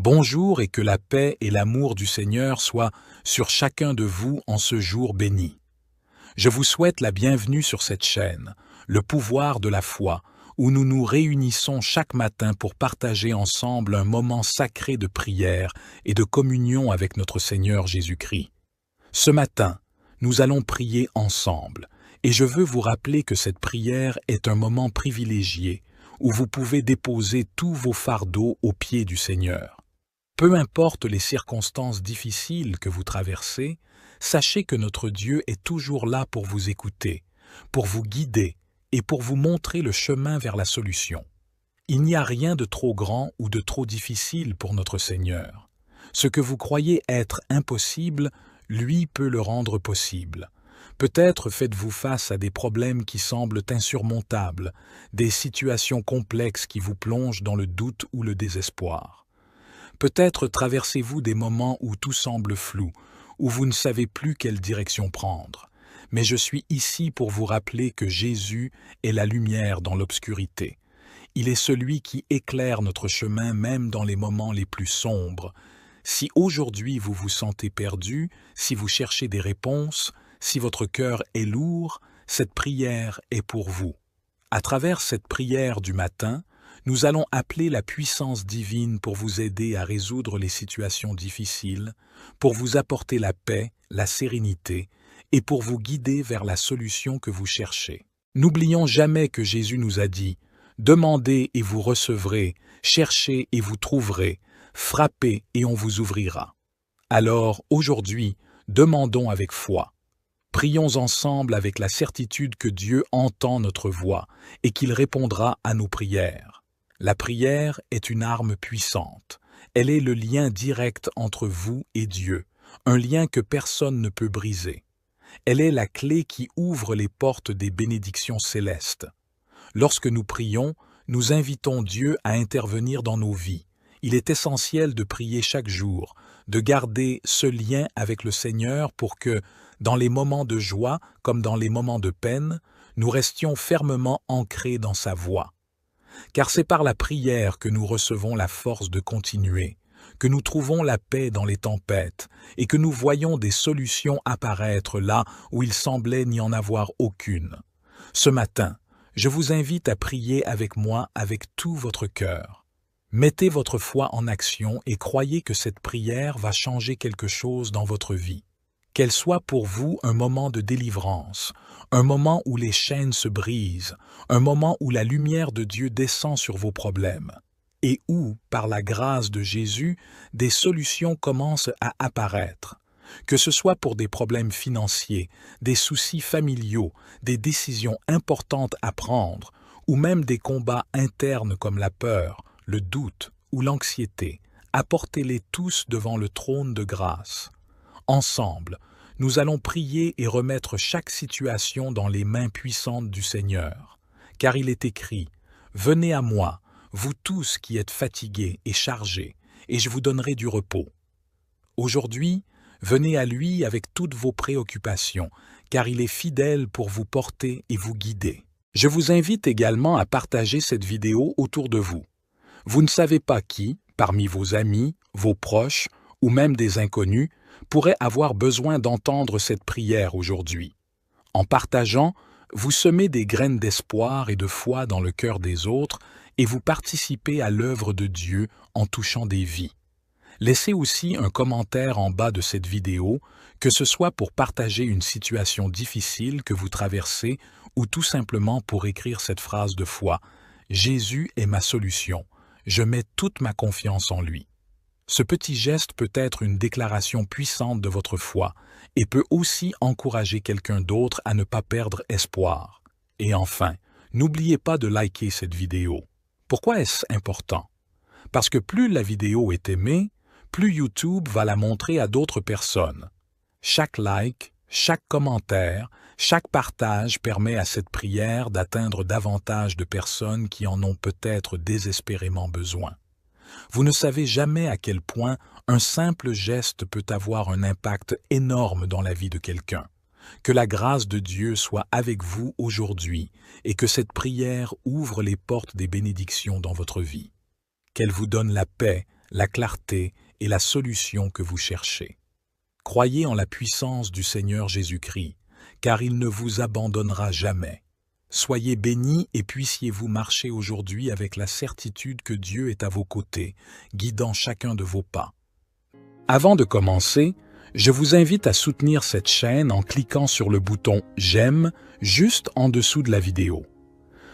Bonjour et que la paix et l'amour du Seigneur soient sur chacun de vous en ce jour béni. Je vous souhaite la bienvenue sur cette chaîne, le pouvoir de la foi, où nous nous réunissons chaque matin pour partager ensemble un moment sacré de prière et de communion avec notre Seigneur Jésus-Christ. Ce matin, nous allons prier ensemble, et je veux vous rappeler que cette prière est un moment privilégié, où vous pouvez déposer tous vos fardeaux aux pieds du Seigneur. Peu importe les circonstances difficiles que vous traversez, sachez que notre Dieu est toujours là pour vous écouter, pour vous guider et pour vous montrer le chemin vers la solution. Il n'y a rien de trop grand ou de trop difficile pour notre Seigneur. Ce que vous croyez être impossible, lui peut le rendre possible. Peut-être faites-vous face à des problèmes qui semblent insurmontables, des situations complexes qui vous plongent dans le doute ou le désespoir. Peut-être traversez-vous des moments où tout semble flou, où vous ne savez plus quelle direction prendre. Mais je suis ici pour vous rappeler que Jésus est la lumière dans l'obscurité. Il est celui qui éclaire notre chemin même dans les moments les plus sombres. Si aujourd'hui vous vous sentez perdu, si vous cherchez des réponses, si votre cœur est lourd, cette prière est pour vous. À travers cette prière du matin, nous allons appeler la puissance divine pour vous aider à résoudre les situations difficiles, pour vous apporter la paix, la sérénité et pour vous guider vers la solution que vous cherchez. N'oublions jamais que Jésus nous a dit « Demandez et vous recevrez, cherchez et vous trouverez, frappez et on vous ouvrira ». Alors, aujourd'hui, demandons avec foi. Prions ensemble avec la certitude que Dieu entend notre voix et qu'il répondra à nos prières. La prière est une arme puissante. Elle est le lien direct entre vous et Dieu, un lien que personne ne peut briser. Elle est la clé qui ouvre les portes des bénédictions célestes. Lorsque nous prions, nous invitons Dieu à intervenir dans nos vies. Il est essentiel de prier chaque jour, de garder ce lien avec le Seigneur pour que, dans les moments de joie comme dans les moments de peine, nous restions fermement ancrés dans sa voix. Car c'est par la prière que nous recevons la force de continuer, que nous trouvons la paix dans les tempêtes et que nous voyons des solutions apparaître là où il semblait n'y en avoir aucune. Ce matin, je vous invite à prier avec moi avec tout votre cœur. Mettez votre foi en action et croyez que cette prière va changer quelque chose dans votre vie. Qu'elle soit pour vous un moment de délivrance, un moment où les chaînes se brisent, un moment où la lumière de Dieu descend sur vos problèmes, et où, par la grâce de Jésus, des solutions commencent à apparaître. Que ce soit pour des problèmes financiers, des soucis familiaux, des décisions importantes à prendre, ou même des combats internes comme la peur, le doute ou l'anxiété, apportez-les tous devant le trône de grâce. Ensemble, nous allons prier et remettre chaque situation dans les mains puissantes du Seigneur. Car il est écrit « Venez à moi, vous tous qui êtes fatigués et chargés, et je vous donnerai du repos. » Aujourd'hui, venez à lui avec toutes vos préoccupations, car il est fidèle pour vous porter et vous guider. Je vous invite également à partager cette vidéo autour de vous. Vous ne savez pas qui, parmi vos amis, vos proches ou même des inconnus, pourrait avoir besoin d'entendre cette prière aujourd'hui. En partageant, vous semez des graines d'espoir et de foi dans le cœur des autres et vous participez à l'œuvre de Dieu en touchant des vies. Laissez aussi un commentaire en bas de cette vidéo, que ce soit pour partager une situation difficile que vous traversez ou tout simplement pour écrire cette phrase de foi « Jésus est ma solution, je mets toute ma confiance en lui ». Ce petit geste peut être une déclaration puissante de votre foi et peut aussi encourager quelqu'un d'autre à ne pas perdre espoir. Et enfin, n'oubliez pas de liker cette vidéo. Pourquoi est-ce important? Parce que plus la vidéo est aimée, plus YouTube va la montrer à d'autres personnes. Chaque like, chaque commentaire, chaque partage permet à cette prière d'atteindre davantage de personnes qui en ont peut-être désespérément besoin. Vous ne savez jamais à quel point un simple geste peut avoir un impact énorme dans la vie de quelqu'un. Que la grâce de Dieu soit avec vous aujourd'hui et que cette prière ouvre les portes des bénédictions dans votre vie. Qu'elle vous donne la paix, la clarté et la solution que vous cherchez. Croyez en la puissance du Seigneur Jésus-Christ, car il ne vous abandonnera jamais. Soyez bénis et puissiez-vous marcher aujourd'hui avec la certitude que Dieu est à vos côtés, guidant chacun de vos pas. Avant de commencer, je vous invite à soutenir cette chaîne en cliquant sur le bouton « J'aime » juste en dessous de la vidéo.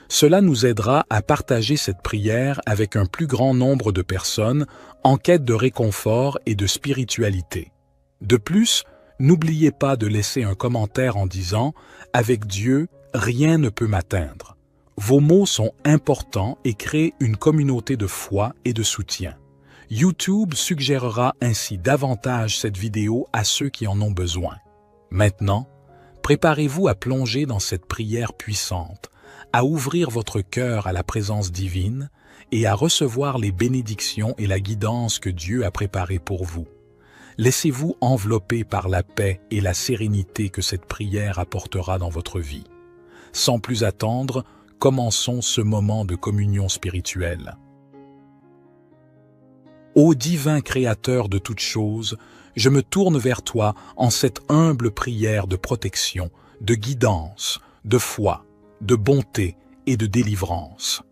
Cela nous aidera à partager cette prière avec un plus grand nombre de personnes en quête de réconfort et de spiritualité. De plus, n'oubliez pas de laisser un commentaire en disant « Avec Dieu, rien ne peut m'atteindre ». Vos mots sont importants et créent une communauté de foi et de soutien. YouTube suggérera ainsi davantage cette vidéo à ceux qui en ont besoin. Maintenant, préparez-vous à plonger dans cette prière puissante, à ouvrir votre cœur à la présence divine et à recevoir les bénédictions et la guidance que Dieu a préparées pour vous. Laissez-vous envelopper par la paix et la sérénité que cette prière apportera dans votre vie. Sans plus attendre, commençons ce moment de communion spirituelle. Ô divin Créateur de toutes choses, je me tourne vers toi en cette humble prière de protection, de guidance, de foi, de bonté et de délivrance.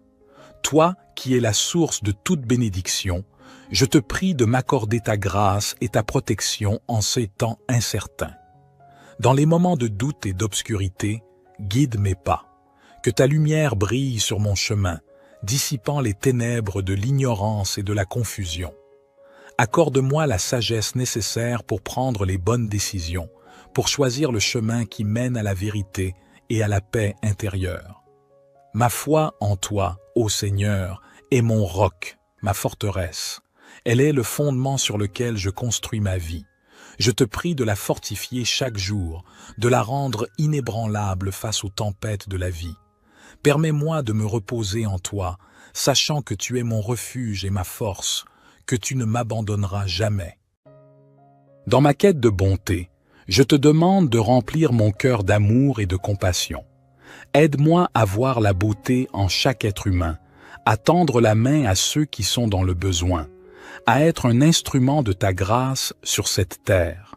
Toi qui es la source de toute bénédiction, je te prie de m'accorder ta grâce et ta protection en ces temps incertains. Dans les moments de doute et d'obscurité, guide mes pas. Que ta lumière brille sur mon chemin, dissipant les ténèbres de l'ignorance et de la confusion. Accorde-moi la sagesse nécessaire pour prendre les bonnes décisions, pour choisir le chemin qui mène à la vérité et à la paix intérieure. Ma foi en toi, ô Seigneur, est mon roc, ma forteresse. Elle est le fondement sur lequel je construis ma vie. Je te prie de la fortifier chaque jour, de la rendre inébranlable face aux tempêtes de la vie. Permets-moi de me reposer en toi, sachant que tu es mon refuge et ma force, que tu ne m'abandonneras jamais. Dans ma quête de bonté, je te demande de remplir mon cœur d'amour et de compassion. Aide-moi à voir la beauté en chaque être humain, à tendre la main à ceux qui sont dans le besoin, à être un instrument de ta grâce sur cette terre.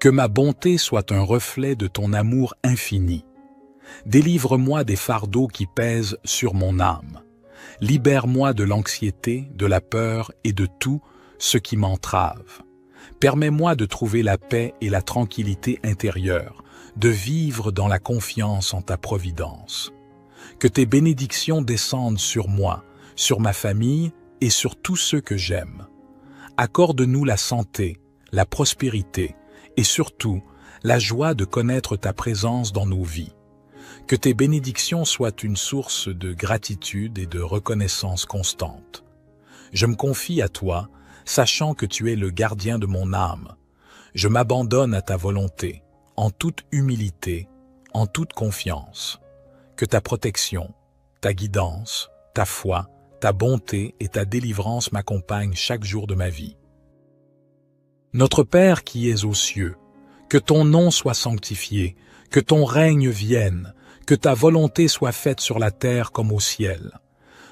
Que ma bonté soit un reflet de ton amour infini. Délivre-moi des fardeaux qui pèsent sur mon âme. Libère-moi de l'anxiété, de la peur et de tout ce qui m'entrave. Permets-moi de trouver la paix et la tranquillité intérieure, de vivre dans la confiance en ta providence. Que tes bénédictions descendent sur moi, sur ma famille et sur tous ceux que j'aime. Accorde-nous la santé, la prospérité et surtout la joie de connaître ta présence dans nos vies. Que tes bénédictions soient une source de gratitude et de reconnaissance constante. Je me confie à toi, sachant que tu es le gardien de mon âme. Je m'abandonne à ta volonté, en toute humilité, en toute confiance. Que ta protection, ta guidance, ta foi, ta bonté et ta délivrance m'accompagnent chaque jour de ma vie. Notre Père qui es aux cieux, que ton nom soit sanctifié, que ton règne vienne, que ta volonté soit faite sur la terre comme au ciel.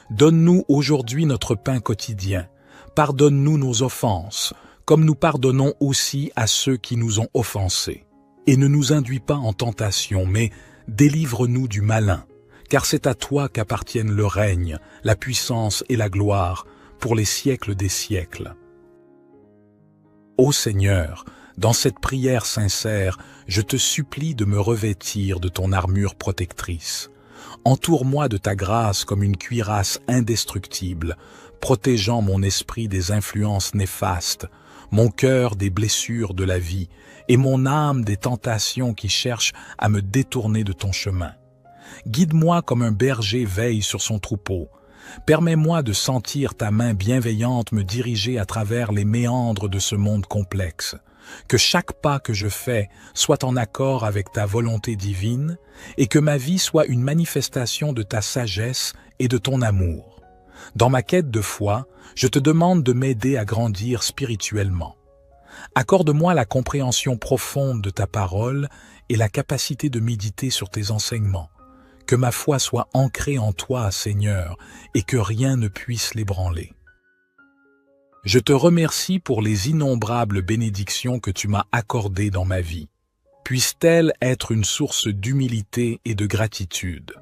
Donne-nous aujourd'hui notre pain quotidien. Pardonne-nous nos offenses, comme nous pardonnons aussi à ceux qui nous ont offensés. Et ne nous induis pas en tentation, mais délivre-nous du malin, car c'est à toi qu'appartiennent le règne, la puissance et la gloire, pour les siècles des siècles. Ô Seigneur, dans cette prière sincère, je te supplie de me revêtir de ton armure protectrice. Entoure-moi de ta grâce comme une cuirasse indestructible, protégeant mon esprit des influences néfastes, mon cœur des blessures de la vie et mon âme des tentations qui cherchent à me détourner de ton chemin. Guide-moi comme un berger veille sur son troupeau. Permets-moi de sentir ta main bienveillante me diriger à travers les méandres de ce monde complexe. Que chaque pas que je fais soit en accord avec ta volonté divine et que ma vie soit une manifestation de ta sagesse et de ton amour. Dans ma quête de foi, je te demande de m'aider à grandir spirituellement. Accorde-moi la compréhension profonde de ta parole et la capacité de méditer sur tes enseignements. Que ma foi soit ancrée en toi, Seigneur, et que rien ne puisse l'ébranler. Je te remercie pour les innombrables bénédictions que tu m'as accordées dans ma vie. Puissent-elles être une source d'humilité et de gratitude.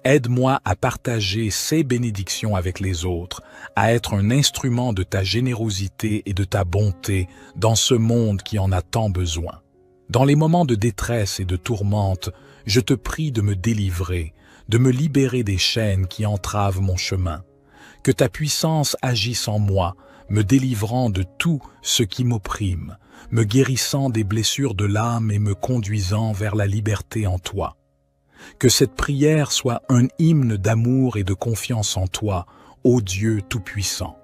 Aide-moi à partager ces bénédictions avec les autres, à être un instrument de ta générosité et de ta bonté dans ce monde qui en a tant besoin. Dans les moments de détresse et de tourmente, je te prie de me délivrer, de me libérer des chaînes qui entravent mon chemin. Que ta puissance agisse en moi, me délivrant de tout ce qui m'opprime, me guérissant des blessures de l'âme et me conduisant vers la liberté en toi. Que cette prière soit un hymne d'amour et de confiance en toi, ô Dieu Tout-Puissant.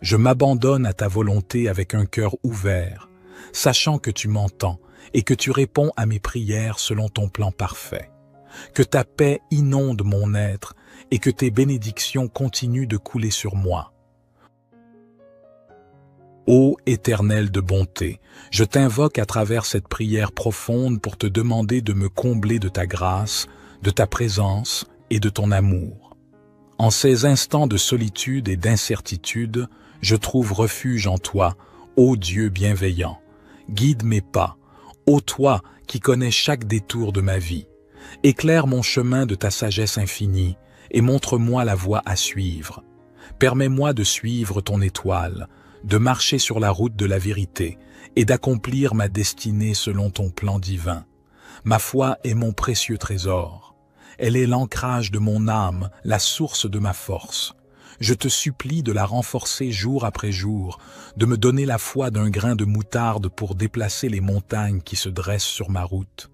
Je m'abandonne à ta volonté avec un cœur ouvert, sachant que tu m'entends et que tu réponds à mes prières selon ton plan parfait. Que ta paix inonde mon être et que tes bénédictions continuent de couler sur moi. Ô Éternel de bonté, je t'invoque à travers cette prière profonde pour te demander de me combler de ta grâce, de ta présence et de ton amour. En ces instants de solitude et d'incertitude, je trouve refuge en toi, ô Dieu bienveillant. Guide mes pas, ô toi qui connais chaque détour de ma vie. Éclaire mon chemin de ta sagesse infinie et montre-moi la voie à suivre. Permets-moi de suivre ton étoile, de marcher sur la route de la vérité et d'accomplir ma destinée selon ton plan divin. Ma foi est mon précieux trésor. Elle est l'ancrage de mon âme, la source de ma force. Je te supplie de la renforcer jour après jour, de me donner la foi d'un grain de moutarde pour déplacer les montagnes qui se dressent sur ma route.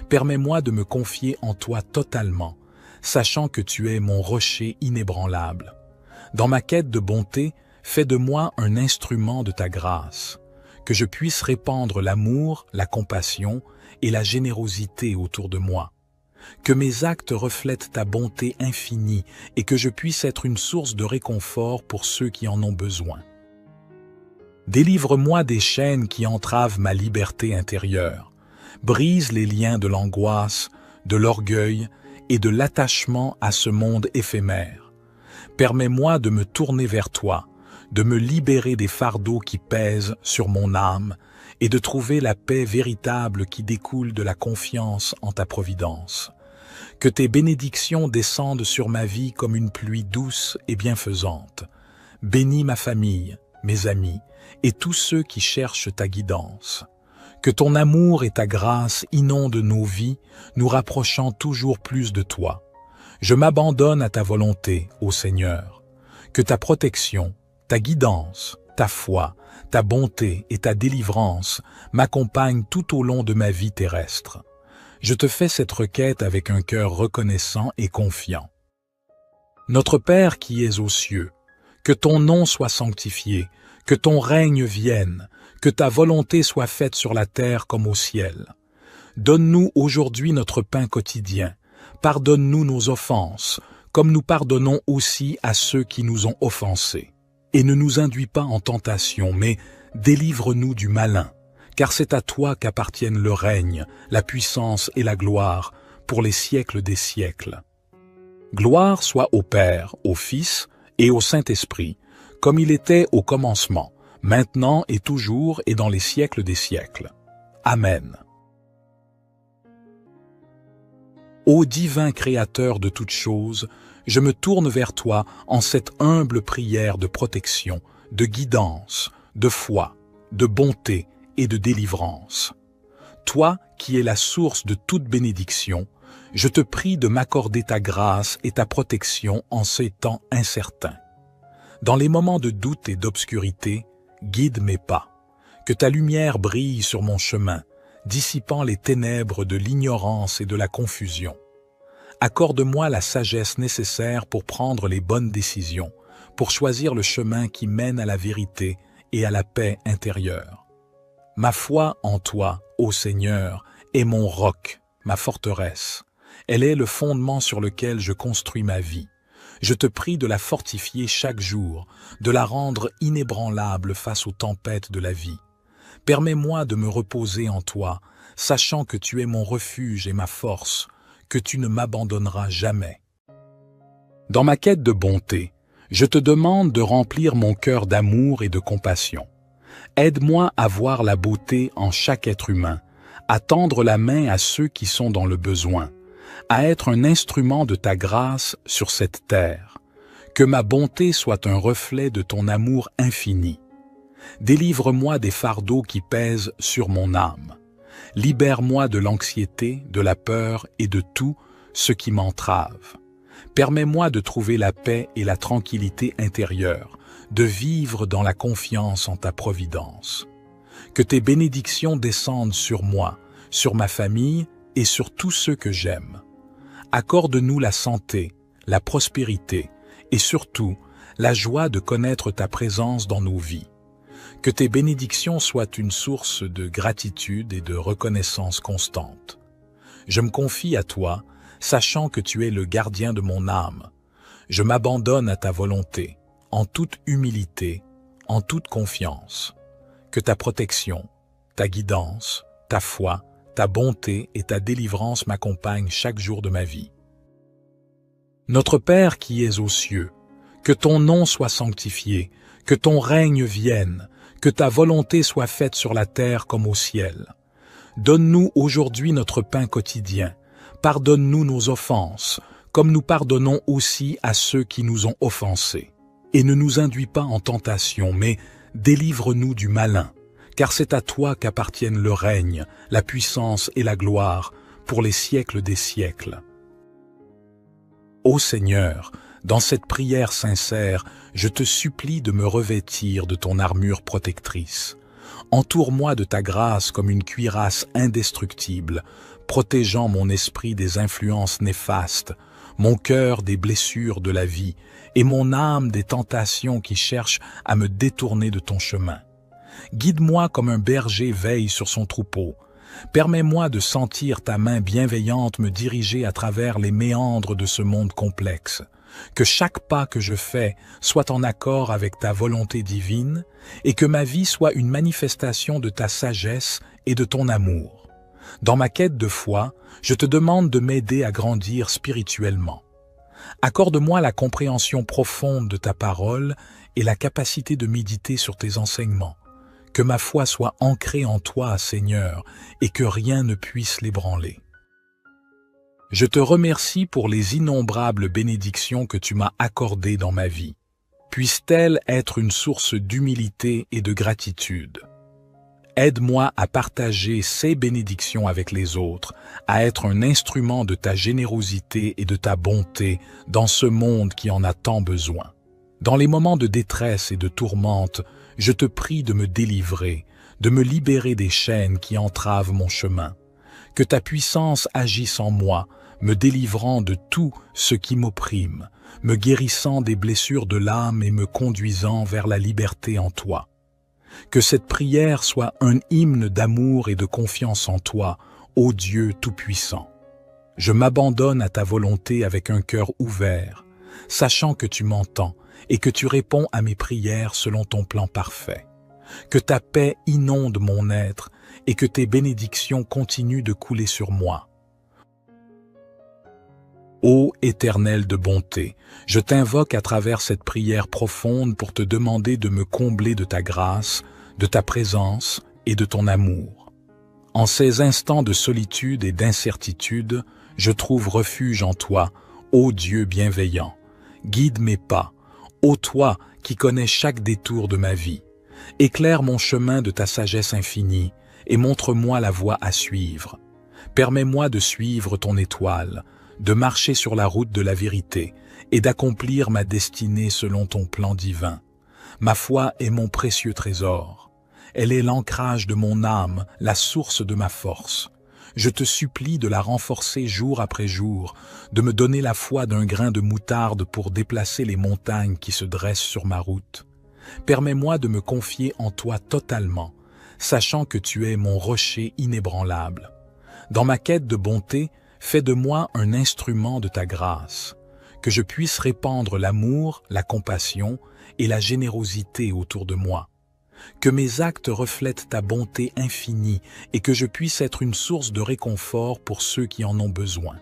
Permets-moi de me confier en toi totalement, sachant que tu es mon rocher inébranlable. Dans ma quête de bonté, fais de moi un instrument de ta grâce, que je puisse répandre l'amour, la compassion et la générosité autour de moi. Que mes actes reflètent ta bonté infinie et que je puisse être une source de réconfort pour ceux qui en ont besoin. Délivre-moi des chaînes qui entravent ma liberté intérieure. Brise les liens de l'angoisse, de l'orgueil et de l'attachement à ce monde éphémère. Permets-moi de me tourner vers toi, de me libérer des fardeaux qui pèsent sur mon âme et de trouver la paix véritable qui découle de la confiance en ta providence. Que tes bénédictions descendent sur ma vie comme une pluie douce et bienfaisante. Bénis ma famille, mes amis et tous ceux qui cherchent ta guidance. Que ton amour et ta grâce inondent nos vies, nous rapprochant toujours plus de toi. Je m'abandonne à ta volonté, ô Seigneur. Que ta protection, ta guidance, ta foi, ta bonté et ta délivrance m'accompagnent tout au long de ma vie terrestre. Je te fais cette requête avec un cœur reconnaissant et confiant. Notre Père qui es aux cieux, que ton nom soit sanctifié, que ton règne vienne, que ta volonté soit faite sur la terre comme au ciel. Donne-nous aujourd'hui notre pain quotidien. Pardonne-nous nos offenses, comme nous pardonnons aussi à ceux qui nous ont offensés. Et ne nous induis pas en tentation, mais délivre-nous du malin, car c'est à toi qu'appartiennent le règne, la puissance et la gloire, pour les siècles des siècles. Gloire soit au Père, au Fils et au Saint-Esprit, comme il était au commencement, maintenant et toujours et dans les siècles des siècles. Amen. Ô divin Créateur de toutes choses, je me tourne vers toi en cette humble prière de protection, de guidance, de foi, de bonté et de délivrance. Toi qui es la source de toute bénédiction, je te prie de m'accorder ta grâce et ta protection en ces temps incertains. Dans les moments de doute et d'obscurité, guide mes pas. Que ta lumière brille sur mon chemin, dissipant les ténèbres de l'ignorance et de la confusion. Accorde-moi la sagesse nécessaire pour prendre les bonnes décisions, pour choisir le chemin qui mène à la vérité et à la paix intérieure. Ma foi en toi, ô Seigneur, est mon roc, ma forteresse. Elle est le fondement sur lequel je construis ma vie. Je te prie de la fortifier chaque jour, de la rendre inébranlable face aux tempêtes de la vie. Permets-moi de me reposer en toi, sachant que tu es mon refuge et ma force, que tu ne m'abandonneras jamais. Dans ma quête de bonté, Je te demande de remplir mon cœur d'amour et de compassion. Aide-moi à voir la beauté en chaque être humain, à tendre la main à ceux qui sont dans le besoin, à être un instrument de ta grâce sur cette terre. Que ma bonté soit un reflet de ton amour infini. Délivre-moi des fardeaux qui pèsent sur mon âme. Libère-moi de l'anxiété, de la peur et de tout ce qui m'entrave. Permets-moi de trouver la paix et la tranquillité intérieure, de vivre dans la confiance en ta providence. Que tes bénédictions descendent sur moi, sur ma famille et sur tous ceux que j'aime. Accorde-nous la santé, la prospérité et surtout la joie de connaître ta présence dans nos vies. Que tes bénédictions soient une source de gratitude et de reconnaissance constante. Je me confie à toi, sachant que tu es le gardien de mon âme. Je m'abandonne à ta volonté, en toute humilité, en toute confiance. Que ta protection, ta guidance, ta foi, ta bonté et ta délivrance m'accompagnent chaque jour de ma vie. Notre Père qui es aux cieux, que ton nom soit sanctifié, que ton règne vienne, que ta volonté soit faite sur la terre comme au ciel. Donne-nous aujourd'hui notre pain quotidien. Pardonne-nous nos offenses, comme nous pardonnons aussi à ceux qui nous ont offensés. Et ne nous induis pas en tentation, mais délivre-nous du malin, car c'est à toi qu'appartiennent le règne, la puissance et la gloire, pour les siècles des siècles. Ô Seigneur, dans cette prière sincère, je te supplie de me revêtir de ton armure protectrice. Entoure-moi de ta grâce comme une cuirasse indestructible, protégeant mon esprit des influences néfastes, mon cœur des blessures de la vie et mon âme des tentations qui cherchent à me détourner de ton chemin. Guide-moi comme un berger veille sur son troupeau. Permets-moi de sentir ta main bienveillante me diriger à travers les méandres de ce monde complexe. Que chaque pas que je fais soit en accord avec ta volonté divine et que ma vie soit une manifestation de ta sagesse et de ton amour. Dans ma quête de foi, je te demande de m'aider à grandir spirituellement. Accorde-moi la compréhension profonde de ta parole et la capacité de méditer sur tes enseignements. Que ma foi soit ancrée en toi, Seigneur, et que rien ne puisse l'ébranler. Je te remercie pour les innombrables bénédictions que tu m'as accordées dans ma vie. Puissent-elles être une source d'humilité et de gratitude. Aide-moi à partager ces bénédictions avec les autres, à être un instrument de ta générosité et de ta bonté dans ce monde qui en a tant besoin. Dans les moments de détresse et de tourmente, je te prie de me délivrer, de me libérer des chaînes qui entravent mon chemin. Que ta puissance agisse en moi, me délivrant de tout ce qui m'opprime, me guérissant des blessures de l'âme et me conduisant vers la liberté en toi. Que cette prière soit un hymne d'amour et de confiance en toi, ô Dieu Tout-Puissant. Je m'abandonne à ta volonté avec un cœur ouvert, sachant que tu m'entends et que tu réponds à mes prières selon ton plan parfait. Que ta paix inonde mon être et que tes bénédictions continuent de couler sur moi. Ô Éternel de bonté, je t'invoque à travers cette prière profonde pour te demander de me combler de ta grâce, de ta présence et de ton amour. En ces instants de solitude et d'incertitude, je trouve refuge en toi, ô Dieu bienveillant. Guide mes pas, ô toi qui connais chaque détour de ma vie. Éclaire mon chemin de ta sagesse infinie et montre-moi la voie à suivre. Permets-moi de suivre ton étoile, de marcher sur la route de la vérité et d'accomplir ma destinée selon ton plan divin. Ma foi est mon précieux trésor. Elle est l'ancrage de mon âme, la source de ma force. Je te supplie de la renforcer jour après jour, de me donner la foi d'un grain de moutarde pour déplacer les montagnes qui se dressent sur ma route. Permets-moi de me confier en toi totalement, sachant que tu es mon rocher inébranlable. Dans ma quête de bonté, fais de moi un instrument de ta grâce, que je puisse répandre l'amour, la compassion et la générosité autour de moi. Que mes actes reflètent ta bonté infinie et que je puisse être une source de réconfort pour ceux qui en ont besoin.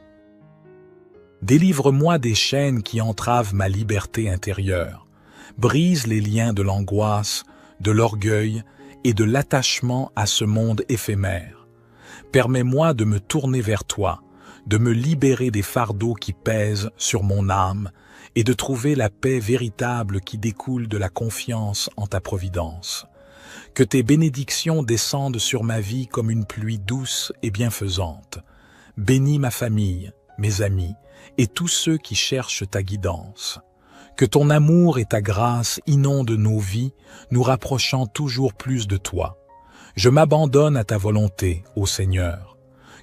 Délivre-moi des chaînes qui entravent ma liberté intérieure. Brise les liens de l'angoisse, de l'orgueil et de l'attachement à ce monde éphémère. Permets-moi de me tourner vers toi, de me libérer des fardeaux qui pèsent sur mon âme et de trouver la paix véritable qui découle de la confiance en ta providence. Que tes bénédictions descendent sur ma vie comme une pluie douce et bienfaisante. Bénis ma famille, mes amis et tous ceux qui cherchent ta guidance. Que ton amour et ta grâce inondent nos vies, nous rapprochant toujours plus de toi. Je m'abandonne à ta volonté, ô Seigneur.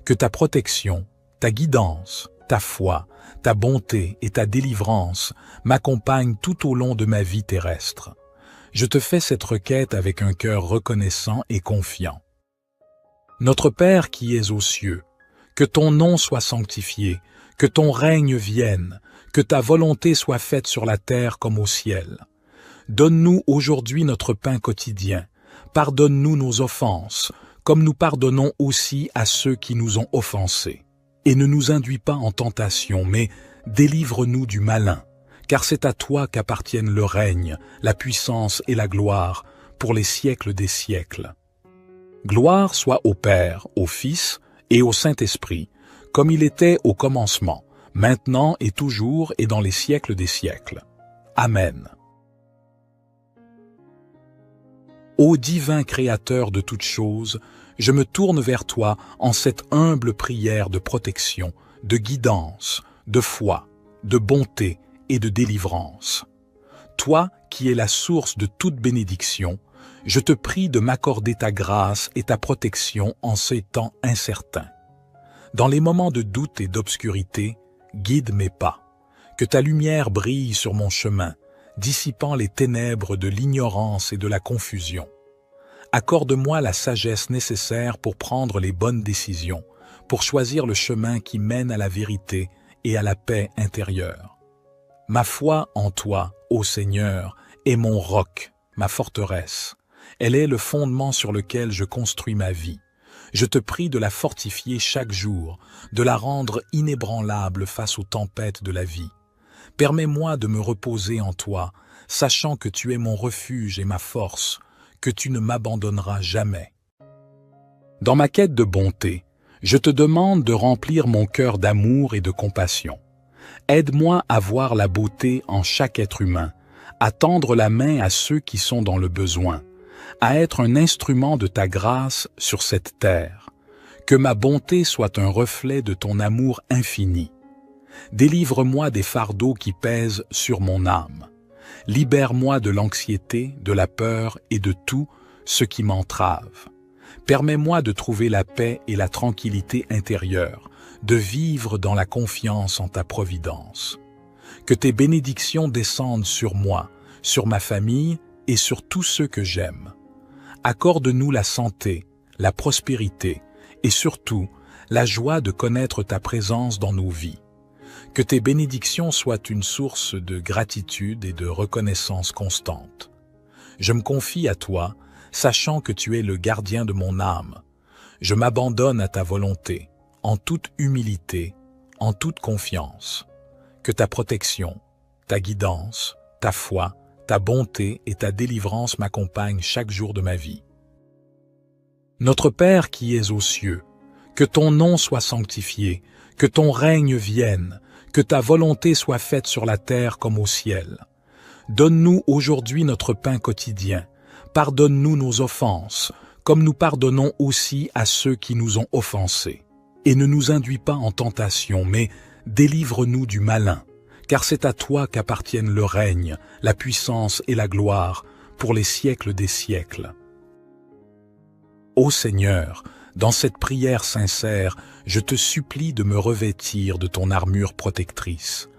Que ta protection, ta guidance, ta foi, ta bonté et ta délivrance m'accompagnent tout au long de ma vie terrestre. Je te fais cette requête avec un cœur reconnaissant et confiant. Notre Père qui es aux cieux, que ton nom soit sanctifié, que ton règne vienne, que ta volonté soit faite sur la terre comme au ciel. Donne-nous aujourd'hui notre pain quotidien. Pardonne-nous nos offenses, comme nous pardonnons aussi à ceux qui nous ont offensés. Et ne nous induis pas en tentation, mais délivre-nous du malin, car c'est à toi qu'appartiennent le règne, la puissance et la gloire, pour les siècles des siècles. Gloire soit au Père, au Fils et au Saint-Esprit, comme il était au commencement, maintenant et toujours et dans les siècles des siècles. Amen. Ô divin Créateur de toutes choses, je me tourne vers toi en cette humble prière de protection, de guidance, de foi, de bonté et de délivrance. Toi qui es la source de toute bénédiction, je te prie de m'accorder ta grâce et ta protection en ces temps incertains. Dans les moments de doute et d'obscurité, guide mes pas. Que ta lumière brille sur mon chemin, dissipant les ténèbres de l'ignorance et de la confusion. Accorde-moi la sagesse nécessaire pour prendre les bonnes décisions, pour choisir le chemin qui mène à la vérité et à la paix intérieure. Ma foi en toi, ô Seigneur, est mon roc, ma forteresse. Elle est le fondement sur lequel je construis ma vie. Je te prie de la fortifier chaque jour, de la rendre inébranlable face aux tempêtes de la vie. Permets-moi de me reposer en toi, sachant que tu es mon refuge et ma force, que tu ne m'abandonneras jamais. Dans ma quête de bonté, je te demande de remplir mon cœur d'amour et de compassion. Aide-moi à voir la beauté en chaque être humain, à tendre la main à ceux qui sont dans le besoin, à être un instrument de ta grâce sur cette terre. Que ma bonté soit un reflet de ton amour infini. Délivre-moi des fardeaux qui pèsent sur mon âme. Libère-moi de l'anxiété, de la peur et de tout ce qui m'entrave. Permets-moi de trouver la paix et la tranquillité intérieure, de vivre dans la confiance en ta providence. Que tes bénédictions descendent sur moi, sur ma famille et sur tous ceux que j'aime. Accorde-nous la santé, la prospérité et surtout la joie de connaître ta présence dans nos vies. Que tes bénédictions soient une source de gratitude et de reconnaissance constante. Je me confie à toi, sachant que tu es le gardien de mon âme. Je m'abandonne à ta volonté, en toute humilité, en toute confiance. Que ta protection, ta guidance, ta foi, ta bonté et ta délivrance m'accompagnent chaque jour de ma vie. Notre Père qui es aux cieux, que ton nom soit sanctifié, que ton règne vienne, que ta volonté soit faite sur la terre comme au ciel. Donne-nous aujourd'hui notre pain quotidien. Pardonne-nous nos offenses, comme nous pardonnons aussi à ceux qui nous ont offensés. Et ne nous induis pas en tentation, mais délivre-nous du malin, car c'est à toi qu'appartiennent le règne, la puissance et la gloire, pour les siècles des siècles. Ô Seigneur, dans cette prière sincère, je te supplie de me revêtir de ton armure protectrice.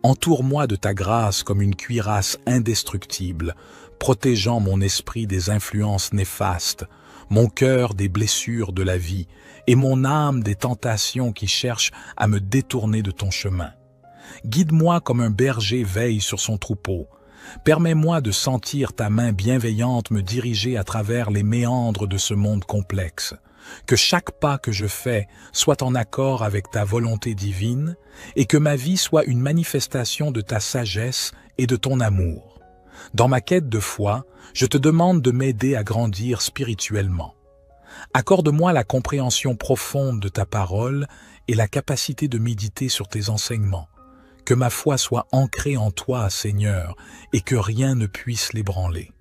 Entoure-moi de ta grâce comme une cuirasse indestructible, protégeant mon esprit des influences néfastes, mon cœur des blessures de la vie et mon âme des tentations qui cherchent à me détourner de ton chemin. Guide-moi comme un berger veille sur son troupeau. Permets-moi de sentir ta main bienveillante me diriger à travers les méandres de ce monde complexe. Que chaque pas que je fais soit en accord avec ta volonté divine et que ma vie soit une manifestation de ta sagesse et de ton amour. Dans ma quête de foi, je te demande de m'aider à grandir spirituellement. Accorde-moi la compréhension profonde de ta parole et la capacité de méditer sur tes enseignements. Que ma foi soit ancrée en toi, Seigneur, et que rien ne puisse l'ébranler.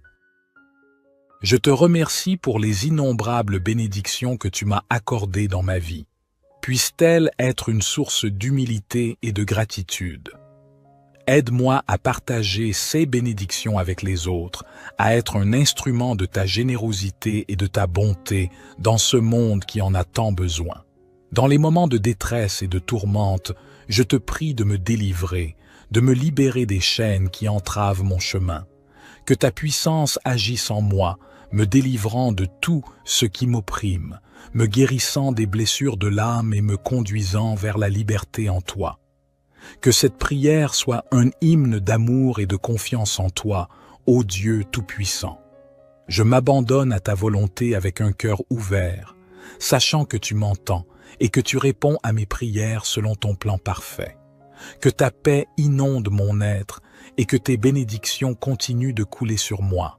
Je te remercie pour les innombrables bénédictions que tu m'as accordées dans ma vie. Puissent-elles être une source d'humilité et de gratitude. Aide-moi à partager ces bénédictions avec les autres, à être un instrument de ta générosité et de ta bonté dans ce monde qui en a tant besoin. Dans les moments de détresse et de tourmente, je te prie de me délivrer, de me libérer des chaînes qui entravent mon chemin. Que ta puissance agisse en moi, me délivrant de tout ce qui m'opprime, me guérissant des blessures de l'âme et me conduisant vers la liberté en toi. Que cette prière soit un hymne d'amour et de confiance en toi, ô Dieu Tout-Puissant. Je m'abandonne à ta volonté avec un cœur ouvert, sachant que tu m'entends et que tu réponds à mes prières selon ton plan parfait. Que ta paix inonde mon être et que tes bénédictions continuent de couler sur moi.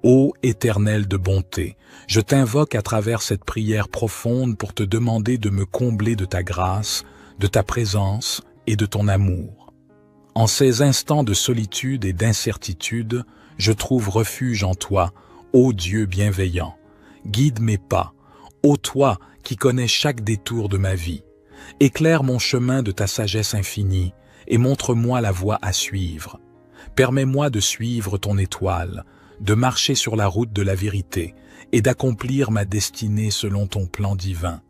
Ô Éternel de bonté, je t'invoque à travers cette prière profonde pour te demander de me combler de ta grâce, de ta présence et de ton amour. En ces instants de solitude et d'incertitude, je trouve refuge en toi, ô Dieu bienveillant. Guide mes pas, ô toi qui connais chaque détour de ma vie. Éclaire mon chemin de ta sagesse infinie et montre-moi la voie à suivre. Permets-moi de suivre ton étoile, de marcher sur la route de la vérité et d'accomplir ma destinée selon ton plan divin.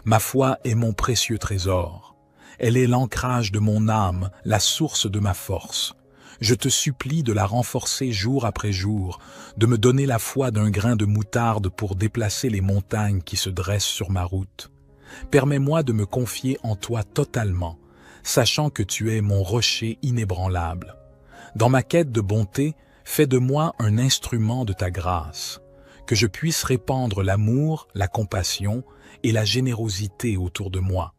Ma foi est mon précieux trésor. Elle est l'ancrage de mon âme, la source de ma force. Je te supplie de la renforcer jour après jour, de me donner la foi d'un grain de moutarde pour déplacer les montagnes qui se dressent sur ma route. Permets-moi de me confier en toi totalement, sachant que tu es mon rocher inébranlable. Dans ma quête de bonté, fais de moi un instrument de ta grâce, que je puisse répandre l'amour, la compassion et la générosité autour de moi.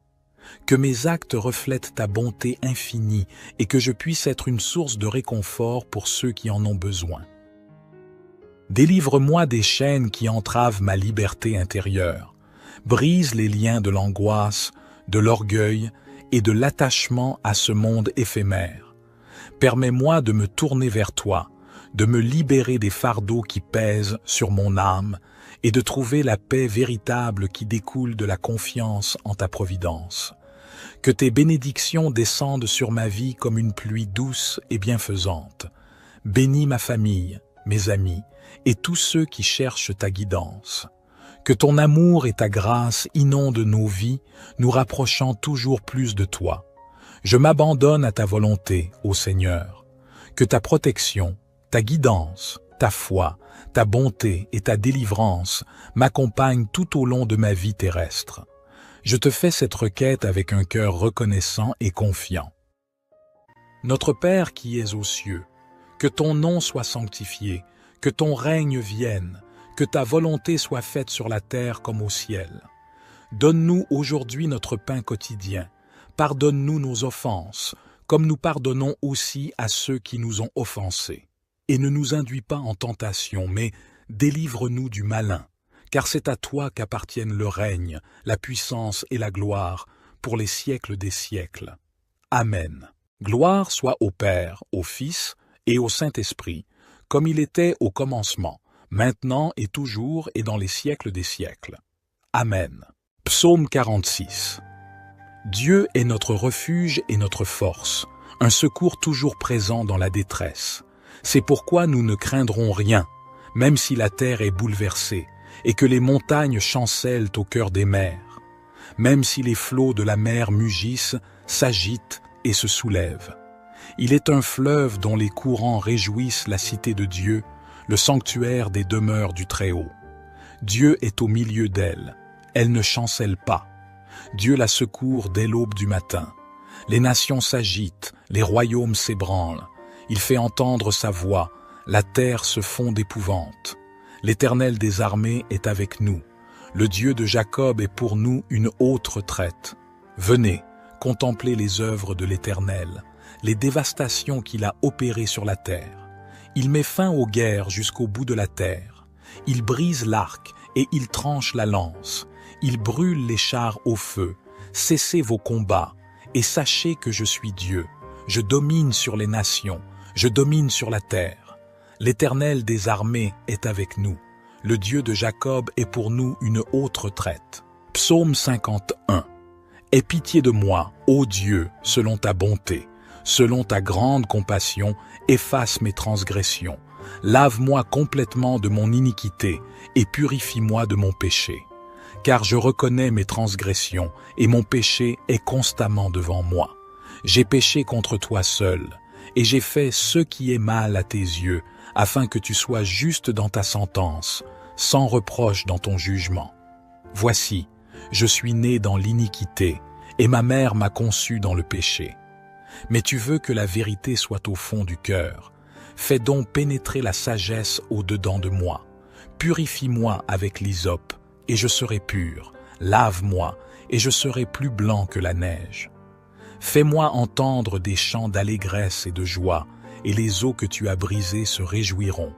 Que mes actes reflètent ta bonté infinie et que je puisse être une source de réconfort pour ceux qui en ont besoin. Délivre-moi des chaînes qui entravent ma liberté intérieure. Brise les liens de l'angoisse, de l'orgueil et de l'attachement à ce monde éphémère. Permets-moi de me tourner vers toi, de me libérer des fardeaux qui pèsent sur mon âme et de trouver la paix véritable qui découle de la confiance en ta providence. Que tes bénédictions descendent sur ma vie comme une pluie douce et bienfaisante. Bénis ma famille, mes amis et tous ceux qui cherchent ta guidance. Que ton amour et ta grâce inondent nos vies, nous rapprochant toujours plus de toi. Je m'abandonne à ta volonté, ô Seigneur. Que ta protection, ta guidance, ta foi, ta bonté et ta délivrance m'accompagnent tout au long de ma vie terrestre. Je te fais cette requête avec un cœur reconnaissant et confiant. Notre Père qui es aux cieux, que ton nom soit sanctifié, que ton règne vienne, que ta volonté soit faite sur la terre comme au ciel. Donne-nous aujourd'hui notre pain quotidien. Pardonne-nous nos offenses, comme nous pardonnons aussi à ceux qui nous ont offensés. Et ne nous induis pas en tentation, mais délivre-nous du malin, car c'est à toi qu'appartiennent le règne, la puissance et la gloire, pour les siècles des siècles. Amen. Gloire soit au Père, au Fils et au Saint-Esprit, comme il était au commencement, maintenant et toujours et dans les siècles des siècles. Amen. Psaume 46. Dieu est notre refuge et notre force, un secours toujours présent dans la détresse. C'est pourquoi nous ne craindrons rien, même si la terre est bouleversée et que les montagnes chancellent au cœur des mers, même si les flots de la mer mugissent, s'agitent et se soulèvent. Il est un fleuve dont les courants réjouissent la cité de Dieu, le sanctuaire des demeures du Très-Haut. Dieu est au milieu d'elle, elle ne chancelle pas. Dieu la secourt dès l'aube du matin. Les nations s'agitent, les royaumes s'ébranlent. Il fait entendre sa voix, la terre se fond d'épouvante. L'Éternel des armées est avec nous. Le Dieu de Jacob est pour nous une haute retraite. Venez, contemplez les œuvres de l'Éternel, les dévastations qu'il a opérées sur la terre. Il met fin aux guerres jusqu'au bout de la terre. Il brise l'arc et il tranche la lance. Il brûle les chars au feu. Cessez vos combats et sachez que je suis Dieu. Je domine sur les nations, je domine sur la terre. L'Éternel des armées est avec nous. Le Dieu de Jacob est pour nous une haute retraite. Psaume 51. Aie pitié de moi, ô Dieu, selon ta bonté. Selon ta grande compassion, efface mes transgressions. Lave-moi complètement de mon iniquité et purifie-moi de mon péché. Car je reconnais mes transgressions et mon péché est constamment devant moi. J'ai péché contre toi seul et j'ai fait ce qui est mal à tes yeux, afin que tu sois juste dans ta sentence, sans reproche dans ton jugement. Voici, je suis né dans l'iniquité, et ma mère m'a conçu dans le péché. Mais tu veux que la vérité soit au fond du cœur. Fais donc pénétrer la sagesse au-dedans de moi. Purifie-moi avec l'hysope, et je serai pur. Lave-moi, et je serai plus blanc que la neige. Fais-moi entendre des chants d'allégresse et de joie, et les eaux que tu as brisées se réjouiront.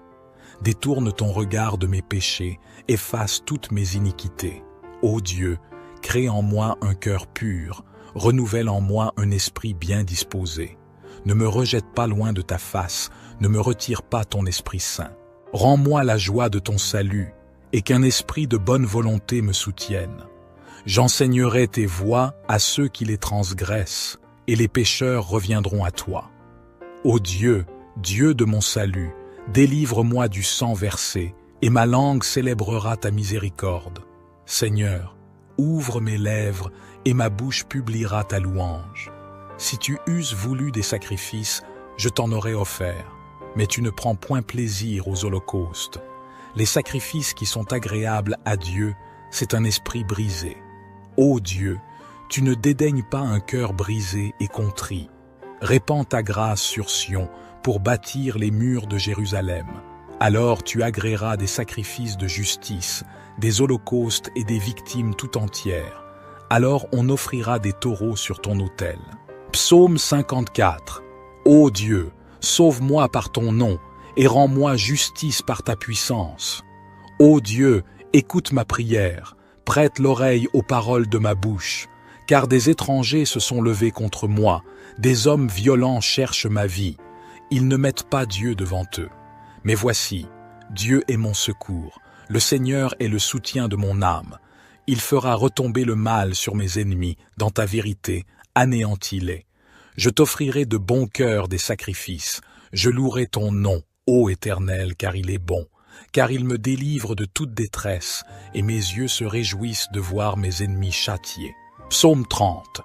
Détourne ton regard de mes péchés, efface toutes mes iniquités. Ô Dieu, crée en moi un cœur pur, renouvelle en moi un esprit bien disposé. Ne me rejette pas loin de ta face, ne me retire pas ton Esprit Saint. Rends-moi la joie de ton salut, et qu'un esprit de bonne volonté me soutienne. J'enseignerai tes voies à ceux qui les transgressent, et les pécheurs reviendront à toi. Ô Dieu, Dieu de mon salut, délivre-moi du sang versé, et ma langue célébrera ta miséricorde. Seigneur, ouvre mes lèvres, et ma bouche publiera ta louange. Si tu eusses voulu des sacrifices, je t'en aurais offert, mais tu ne prends point plaisir aux holocaustes. Les sacrifices qui sont agréables à Dieu, c'est un esprit brisé. Ô Dieu, tu ne dédaignes pas un cœur brisé et contrit. Répands ta grâce sur Sion pour bâtir les murs de Jérusalem. Alors tu agréeras des sacrifices de justice, des holocaustes et des victimes tout entières. Alors on offrira des taureaux sur ton autel. Psaume 54. Ô Dieu, sauve-moi par ton nom et rends-moi justice par ta puissance. Ô Dieu, écoute ma prière, prête l'oreille aux paroles de ma bouche, car des étrangers se sont levés contre moi, des hommes violents cherchent ma vie. Ils ne mettent pas Dieu devant eux. Mais voici, Dieu est mon secours, le Seigneur est le soutien de mon âme. Il fera retomber le mal sur mes ennemis, dans ta vérité, anéantis-les. Je t'offrirai de bon cœur des sacrifices, je louerai ton nom, ô Éternel, car il est bon, car il me délivre de toute détresse, et mes yeux se réjouissent de voir mes ennemis châtiés. Psaume 30.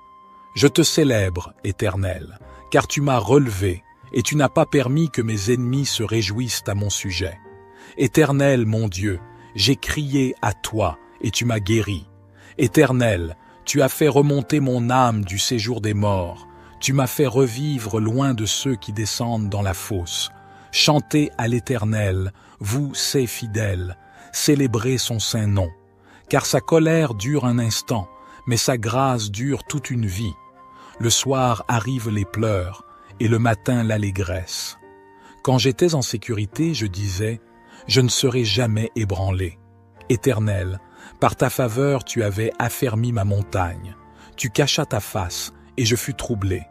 Je te célèbre, Éternel, car tu m'as relevé, et tu n'as pas permis que mes ennemis se réjouissent à mon sujet. Éternel, mon Dieu, j'ai crié à toi, et tu m'as guéri. Éternel, tu as fait remonter mon âme du séjour des morts, tu m'as fait revivre loin de ceux qui descendent dans la fosse. Chantez à l'Éternel, vous, ses fidèles, célébrez son saint nom. Car sa colère dure un instant, mais sa grâce dure toute une vie. Le soir arrivent les pleurs, et le matin l'allégresse. Quand j'étais en sécurité, je disais, je ne serai jamais ébranlé. Éternel, par ta faveur tu avais affermi ma montagne. Tu cachas ta face, et je fus troublé.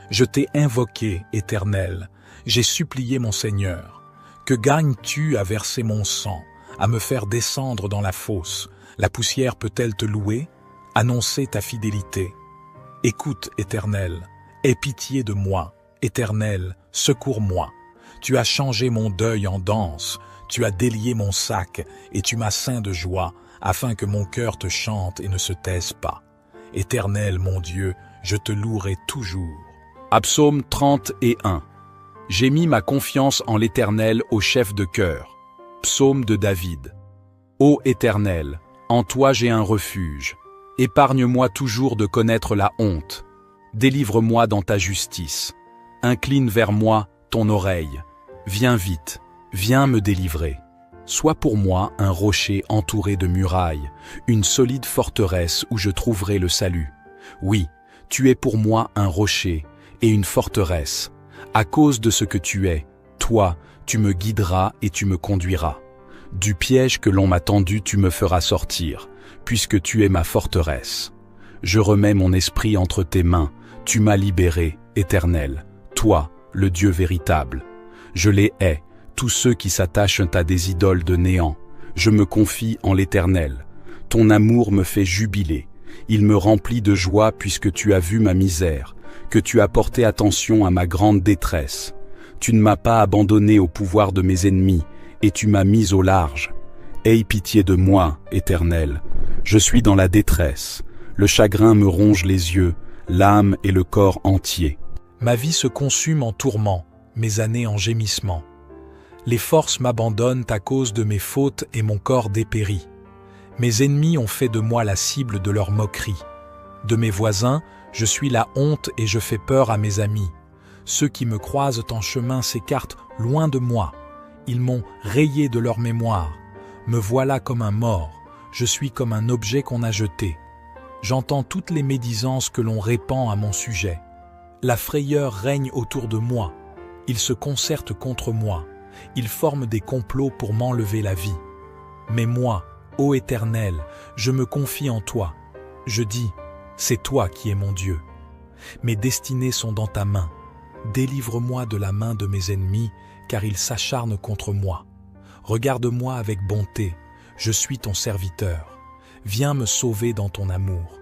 Je t'ai invoqué, Éternel, j'ai supplié mon Seigneur. Que gagnes-tu à verser mon sang, à me faire descendre dans la fosse? La poussière peut-elle te louer? Annoncer ta fidélité. Écoute, Éternel, aie pitié de moi. Éternel, secours-moi. Tu as changé mon deuil en danse, tu as délié mon sac, et tu m'as ceint de joie, afin que mon cœur te chante et ne se taise pas. Éternel, mon Dieu, je te louerai toujours. Psaume 31. J'ai mis ma confiance en l'Éternel au chef de chœur. Psaume de David. Ô Éternel, en toi j'ai un refuge. Épargne-moi toujours de connaître la honte. Délivre-moi dans ta justice. Incline vers moi ton oreille. Viens vite, viens me délivrer. Sois pour moi un rocher entouré de murailles, une solide forteresse où je trouverai le salut. Oui, tu es pour moi un rocher et une forteresse. À cause de ce que tu es, toi, tu me guideras et tu me conduiras. Du piège que l'on m'a tendu, tu me feras sortir, puisque tu es ma forteresse. Je remets mon esprit entre tes mains, tu m'as libéré, Éternel, toi, le Dieu véritable. Je les hais, tous ceux qui s'attachent à des idoles de néant. Je me confie en l'Éternel. Ton amour me fait jubiler. Il me remplit de joie puisque tu as vu ma misère, que tu as porté attention à ma grande détresse. Tu ne m'as pas abandonné au pouvoir de mes ennemis, et tu m'as mis au large. Aie pitié de moi, Éternel. Je suis dans la détresse. Le chagrin me ronge les yeux, l'âme et le corps entier. Ma vie se consume en tourments, mes années en gémissements. Les forces m'abandonnent à cause de mes fautes et mon corps dépérit. Mes ennemis ont fait de moi la cible de leurs moqueries. De mes voisins, je suis la honte et je fais peur à mes amis. Ceux qui me croisent en chemin s'écartent loin de moi. Ils m'ont rayé de leur mémoire. Me voilà comme un mort, je suis comme un objet qu'on a jeté. J'entends toutes les médisances que l'on répand à mon sujet. La frayeur règne autour de moi. Ils se concertent contre moi. Ils forment des complots pour m'enlever la vie. Mais moi, ô Éternel, je me confie en toi. Je dis, c'est toi qui es mon Dieu. Mes destinées sont dans ta main. Délivre-moi de la main de mes ennemis, car ils s'acharnent contre moi. Regarde-moi avec bonté, je suis ton serviteur. Viens me sauver dans ton amour.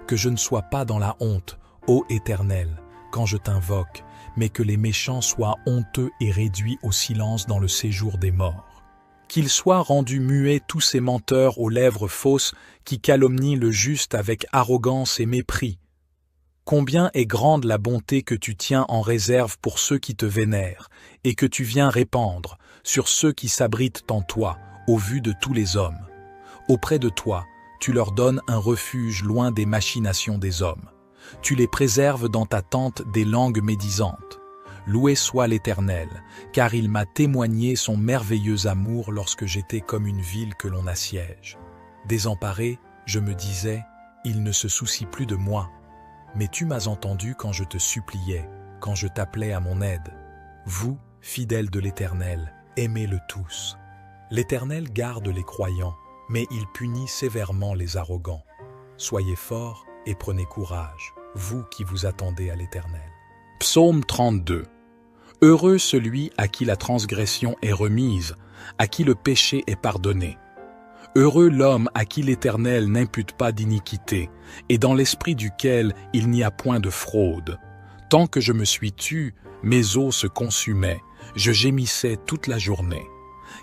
Que je ne sois pas dans la honte, ô Éternel, quand je t'invoque, mais que les méchants soient honteux et réduits au silence dans le séjour des morts. Qu'ils soient rendus muets tous ces menteurs aux lèvres fausses qui calomnient le juste avec arrogance et mépris. Combien est grande la bonté que tu tiens en réserve pour ceux qui te vénèrent et que tu viens répandre sur ceux qui s'abritent en toi, au vu de tous les hommes. Auprès de toi, tu leur donnes un refuge loin des machinations des hommes. Tu les préserves dans ta tente des langues médisantes. Loué soit l'Éternel, car il m'a témoigné son merveilleux amour lorsque j'étais comme une ville que l'on assiège. Désemparé, je me disais, il ne se soucie plus de moi. Mais tu m'as entendu quand je te suppliais, quand je t'appelais à mon aide. Vous, fidèles de l'Éternel, aimez-le tous. L'Éternel garde les croyants, mais il punit sévèrement les arrogants. Soyez forts et prenez courage, vous qui vous attendez à l'Éternel. Psaume 32. Heureux celui à qui la transgression est remise, à qui le péché est pardonné. Heureux l'homme à qui l'Éternel n'impute pas d'iniquité, et dans l'esprit duquel il n'y a point de fraude. Tant que je me suis tu, mes os se consumaient, je gémissais toute la journée.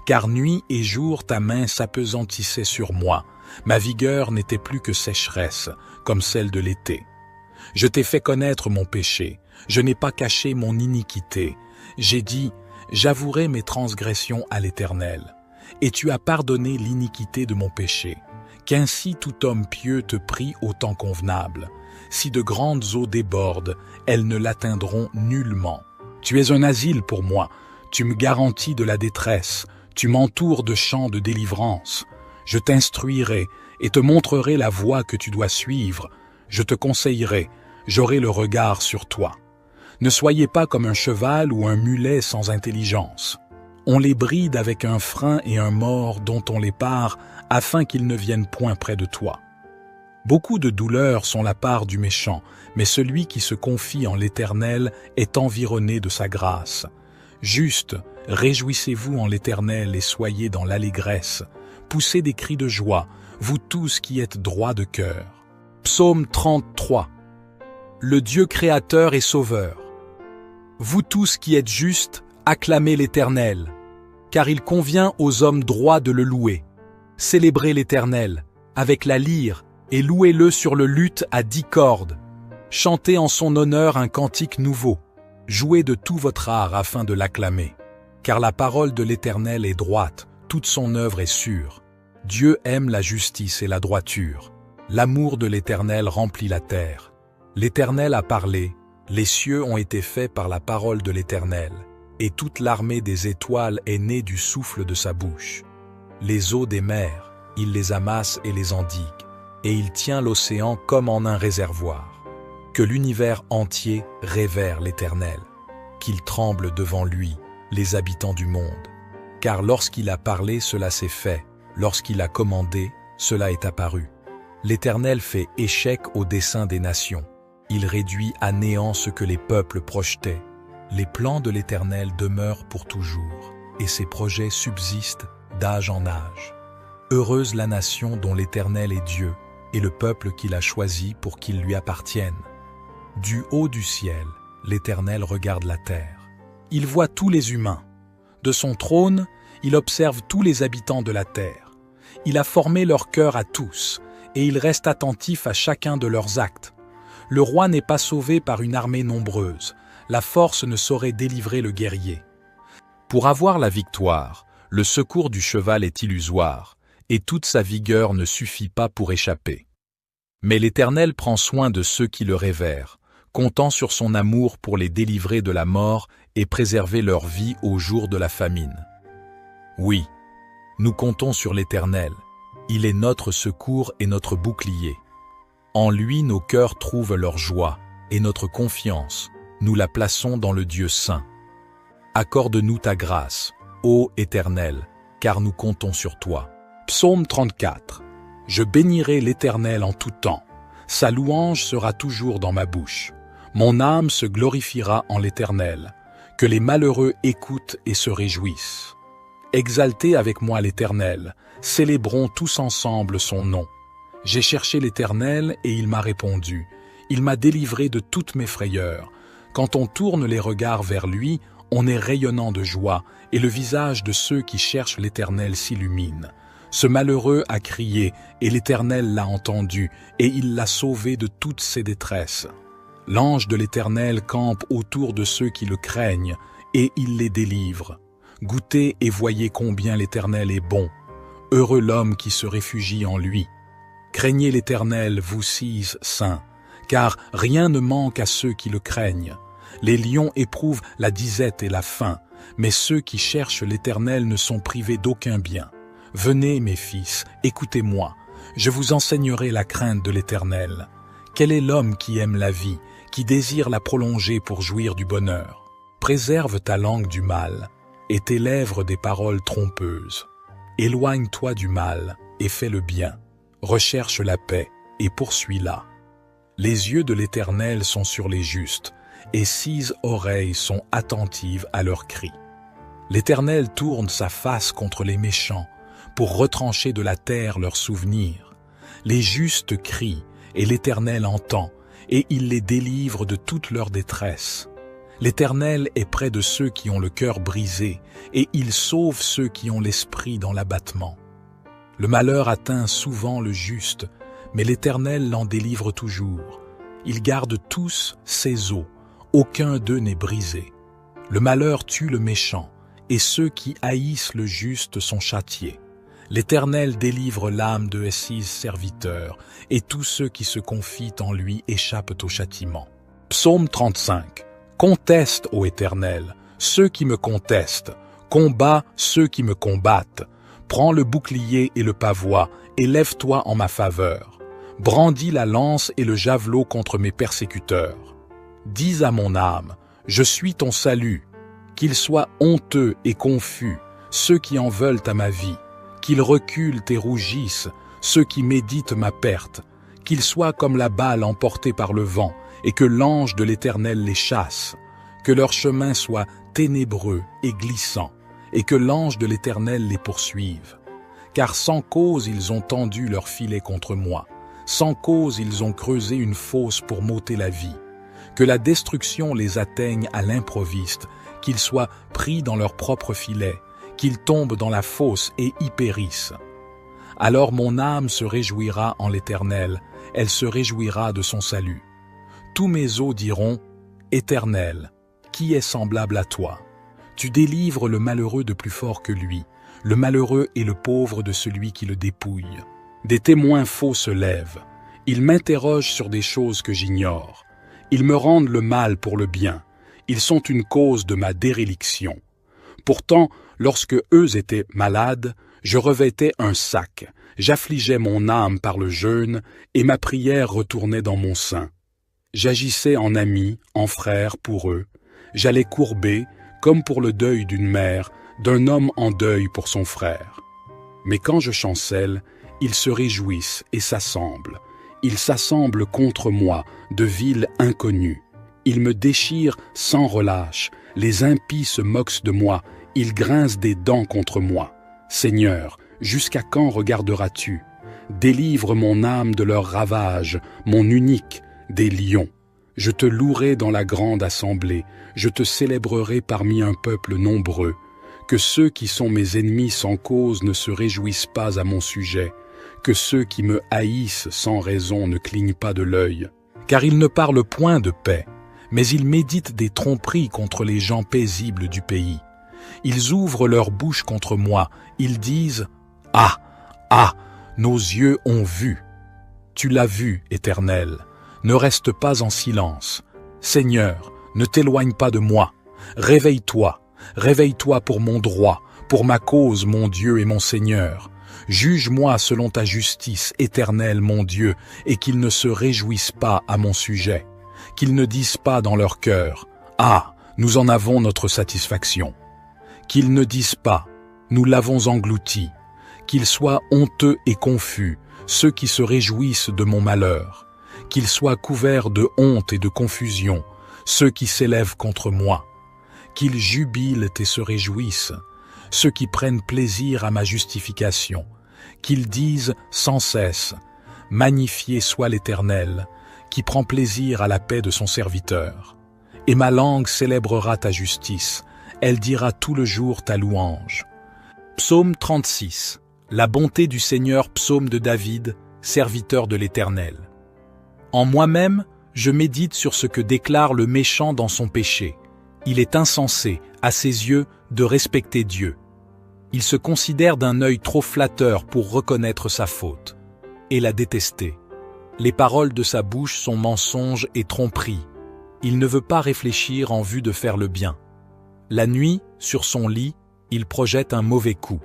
Car nuit et jour ta main s'apesantissait sur moi, ma vigueur n'était plus que sécheresse, comme celle de l'été. Je t'ai fait connaître mon péché, je n'ai pas caché mon iniquité. J'ai dit, j'avouerai mes transgressions à l'Éternel. Et tu as pardonné l'iniquité de mon péché. Qu'ainsi tout homme pieux te prie au temps convenable. Si de grandes eaux débordent, elles ne l'atteindront nullement. Tu es un asile pour moi, tu me garantis de la détresse, tu m'entoures de chants de délivrance. Je t'instruirai et te montrerai la voie que tu dois suivre. Je te conseillerai, j'aurai le regard sur toi. Ne soyez pas comme un cheval ou un mulet sans intelligence. On les bride avec un frein et un mors dont on les pare afin qu'ils ne viennent point près de toi. Beaucoup de douleurs sont la part du méchant, mais celui qui se confie en l'Éternel est environné de sa grâce. Juste, réjouissez-vous en l'Éternel et soyez dans l'allégresse. Poussez des cris de joie, vous tous qui êtes droits de cœur. Psaume 33. Le Dieu créateur et sauveur. Vous tous qui êtes justes, acclamez l'Éternel, car il convient aux hommes droits de le louer. Célébrez l'Éternel avec la lyre et louez-le sur le luth à 10 cordes. Chantez en son honneur un cantique nouveau. Jouez de tout votre art afin de l'acclamer. Car la parole de l'Éternel est droite, toute son œuvre est sûre. Dieu aime la justice et la droiture. L'amour de l'Éternel remplit la terre. L'Éternel a parlé, les cieux ont été faits par la parole de l'Éternel, et toute l'armée des étoiles est née du souffle de sa bouche. Les eaux des mers, il les amasse et les endigue, et il tient l'océan comme en un réservoir. Que l'univers entier révère l'Éternel, qu'il tremble devant lui, les habitants du monde. Car lorsqu'il a parlé, cela s'est fait, lorsqu'il a commandé, cela est apparu. L'Éternel fait échec au dessein des nations. Il réduit à néant ce que les peuples projetaient. Les plans de l'Éternel demeurent pour toujours, et ses projets subsistent d'âge en âge. Heureuse la nation dont l'Éternel est Dieu, et le peuple qu'il a choisi pour qu'il lui appartienne. Du haut du ciel, l'Éternel regarde la terre. Il voit tous les humains. De son trône, il observe tous les habitants de la terre. Il a formé leur cœur à tous, et il reste attentif à chacun de leurs actes. Le roi n'est pas sauvé par une armée nombreuse. La force ne saurait délivrer le guerrier. Pour avoir la victoire, le secours du cheval est illusoire, et toute sa vigueur ne suffit pas pour échapper. Mais l'Éternel prend soin de ceux qui le révèrent, comptant sur son amour pour les délivrer de la mort et préserver leur vie au jour de la famine. Oui, nous comptons sur l'Éternel. Il est notre secours et notre bouclier. En lui, nos cœurs trouvent leur joie et notre confiance. Nous la plaçons dans le Dieu saint. Accorde-nous ta grâce, ô Éternel, car nous comptons sur toi. Psaume 34. Je bénirai l'Éternel en tout temps. Sa louange sera toujours dans ma bouche. Mon âme se glorifiera en l'Éternel. Que les malheureux écoutent et se réjouissent. Exaltez avec moi l'Éternel. Célébrons tous ensemble son nom. J'ai cherché l'Éternel et il m'a répondu. Il m'a délivré de toutes mes frayeurs. Quand on tourne les regards vers lui, on est rayonnant de joie, et le visage de ceux qui cherchent l'Éternel s'illumine. Ce malheureux a crié, et l'Éternel l'a entendu, et il l'a sauvé de toutes ses détresses. L'ange de l'Éternel campe autour de ceux qui le craignent, et il les délivre. Goûtez et voyez combien l'Éternel est bon. Heureux l'homme qui se réfugie en lui. Craignez l'Éternel, vous six saints, car rien ne manque à ceux qui le craignent. Les lions éprouvent la disette et la faim, mais ceux qui cherchent l'Éternel ne sont privés d'aucun bien. Venez, mes fils, écoutez-moi, je vous enseignerai la crainte de l'Éternel. Quel est l'homme qui aime la vie, qui désire la prolonger pour jouir du bonheur? Préserve ta langue du mal, et tes lèvres des paroles trompeuses. Éloigne-toi du mal, et fais le bien. Recherche la paix, et poursuis-la. Les yeux de l'Éternel sont sur les justes, et 6 oreilles sont attentives à leurs cris. L'Éternel tourne sa face contre les méchants, pour retrancher de la terre leurs souvenirs. Les justes crient, et l'Éternel entend, et il les délivre de toute leur détresse. L'Éternel est près de ceux qui ont le cœur brisé, et il sauve ceux qui ont l'esprit dans l'abattement. Le malheur atteint souvent le juste, mais l'Éternel l'en délivre toujours. Il garde tous ses os, aucun d'eux n'est brisé. Le malheur tue le méchant, et ceux qui haïssent le juste sont châtiés. L'Éternel délivre l'âme de ses serviteurs, et tous ceux qui se confient en lui échappent au châtiment. Psaume 35. Conteste, ô Éternel, ceux qui me contestent, combat ceux qui me combattent. Prends le bouclier et le pavois, et lève-toi en ma faveur. Brandis la lance et le javelot contre mes persécuteurs. Dis à mon âme, je suis ton salut. Qu'ils soient honteux et confus, ceux qui en veulent à ma vie. Qu'ils reculent et rougissent, ceux qui méditent ma perte. Qu'ils soient comme la balle emportée par le vent, et que l'ange de l'Éternel les chasse. Que leur chemin soit ténébreux et glissant, et que l'ange de l'Éternel les poursuive. Car sans cause ils ont tendu leur filet contre moi. Sans cause ils ont creusé une fosse pour m'ôter la vie. Que la destruction les atteigne à l'improviste, qu'ils soient pris dans leur propre filet, qu'ils tombent dans la fosse et y périssent. Alors mon âme se réjouira en l'Éternel, elle se réjouira de son salut. Tous mes os diront, Éternel, qui est semblable à toi? Tu délivres le malheureux de plus fort que lui, le malheureux et le pauvre de celui qui le dépouille. Des témoins faux se lèvent, ils m'interrogent sur des choses que j'ignore. Ils me rendent le mal pour le bien. Ils sont une cause de ma déréliction. Pourtant, lorsque eux étaient malades, je revêtais un sac, j'affligeais mon âme par le jeûne, et ma prière retournait dans mon sein. J'agissais en ami, en frère pour eux. J'allais courber, comme pour le deuil d'une mère, d'un homme en deuil pour son frère. Mais quand je chancelle, ils se réjouissent et s'assemblent. Ils s'assemblent contre moi, de villes inconnues. Ils me déchirent sans relâche. Les impies se moquent de moi. Ils grincent des dents contre moi. Seigneur, jusqu'à quand regarderas-tu? Délivre mon âme de leurs ravages, mon unique, des lions. Je te louerai dans la grande assemblée. Je te célébrerai parmi un peuple nombreux. Que ceux qui sont mes ennemis sans cause ne se réjouissent pas à mon sujet. Que ceux qui me haïssent sans raison ne clignent pas de l'œil. Car ils ne parlent point de paix, mais ils méditent des tromperies contre les gens paisibles du pays. Ils ouvrent leur bouche contre moi, ils disent « Ah, ah, nos yeux ont vu !» Tu l'as vu, Éternel, ne reste pas en silence. Seigneur, ne t'éloigne pas de moi. Réveille-toi, réveille-toi pour mon droit, pour ma cause, mon Dieu et mon Seigneur. Juge-moi selon ta justice, Éternel, mon Dieu, et qu'ils ne se réjouissent pas à mon sujet. Qu'ils ne disent pas dans leur cœur « Ah, nous en avons notre satisfaction ». Qu'ils ne disent pas « Nous l'avons englouti ». Qu'ils soient honteux et confus, ceux qui se réjouissent de mon malheur. Qu'ils soient couverts de honte et de confusion, ceux qui s'élèvent contre moi. Qu'ils jubilent et se réjouissent, ceux qui prennent plaisir à ma justification. Qu'ils disent sans cesse « Magnifié soit l'Éternel », qui prend plaisir à la paix de son serviteur. Et ma langue célébrera ta justice, elle dira tout le jour ta louange. Psaume 36. La bonté du Seigneur, psaume de David, serviteur de l'Éternel. En moi-même, je médite sur ce que déclare le méchant dans son péché. Il est insensé, à ses yeux, de respecter Dieu. Il se considère d'un œil trop flatteur pour reconnaître sa faute et la détester. Les paroles de sa bouche sont mensonges et tromperies. Il ne veut pas réfléchir en vue de faire le bien. La nuit, sur son lit, il projette un mauvais coup.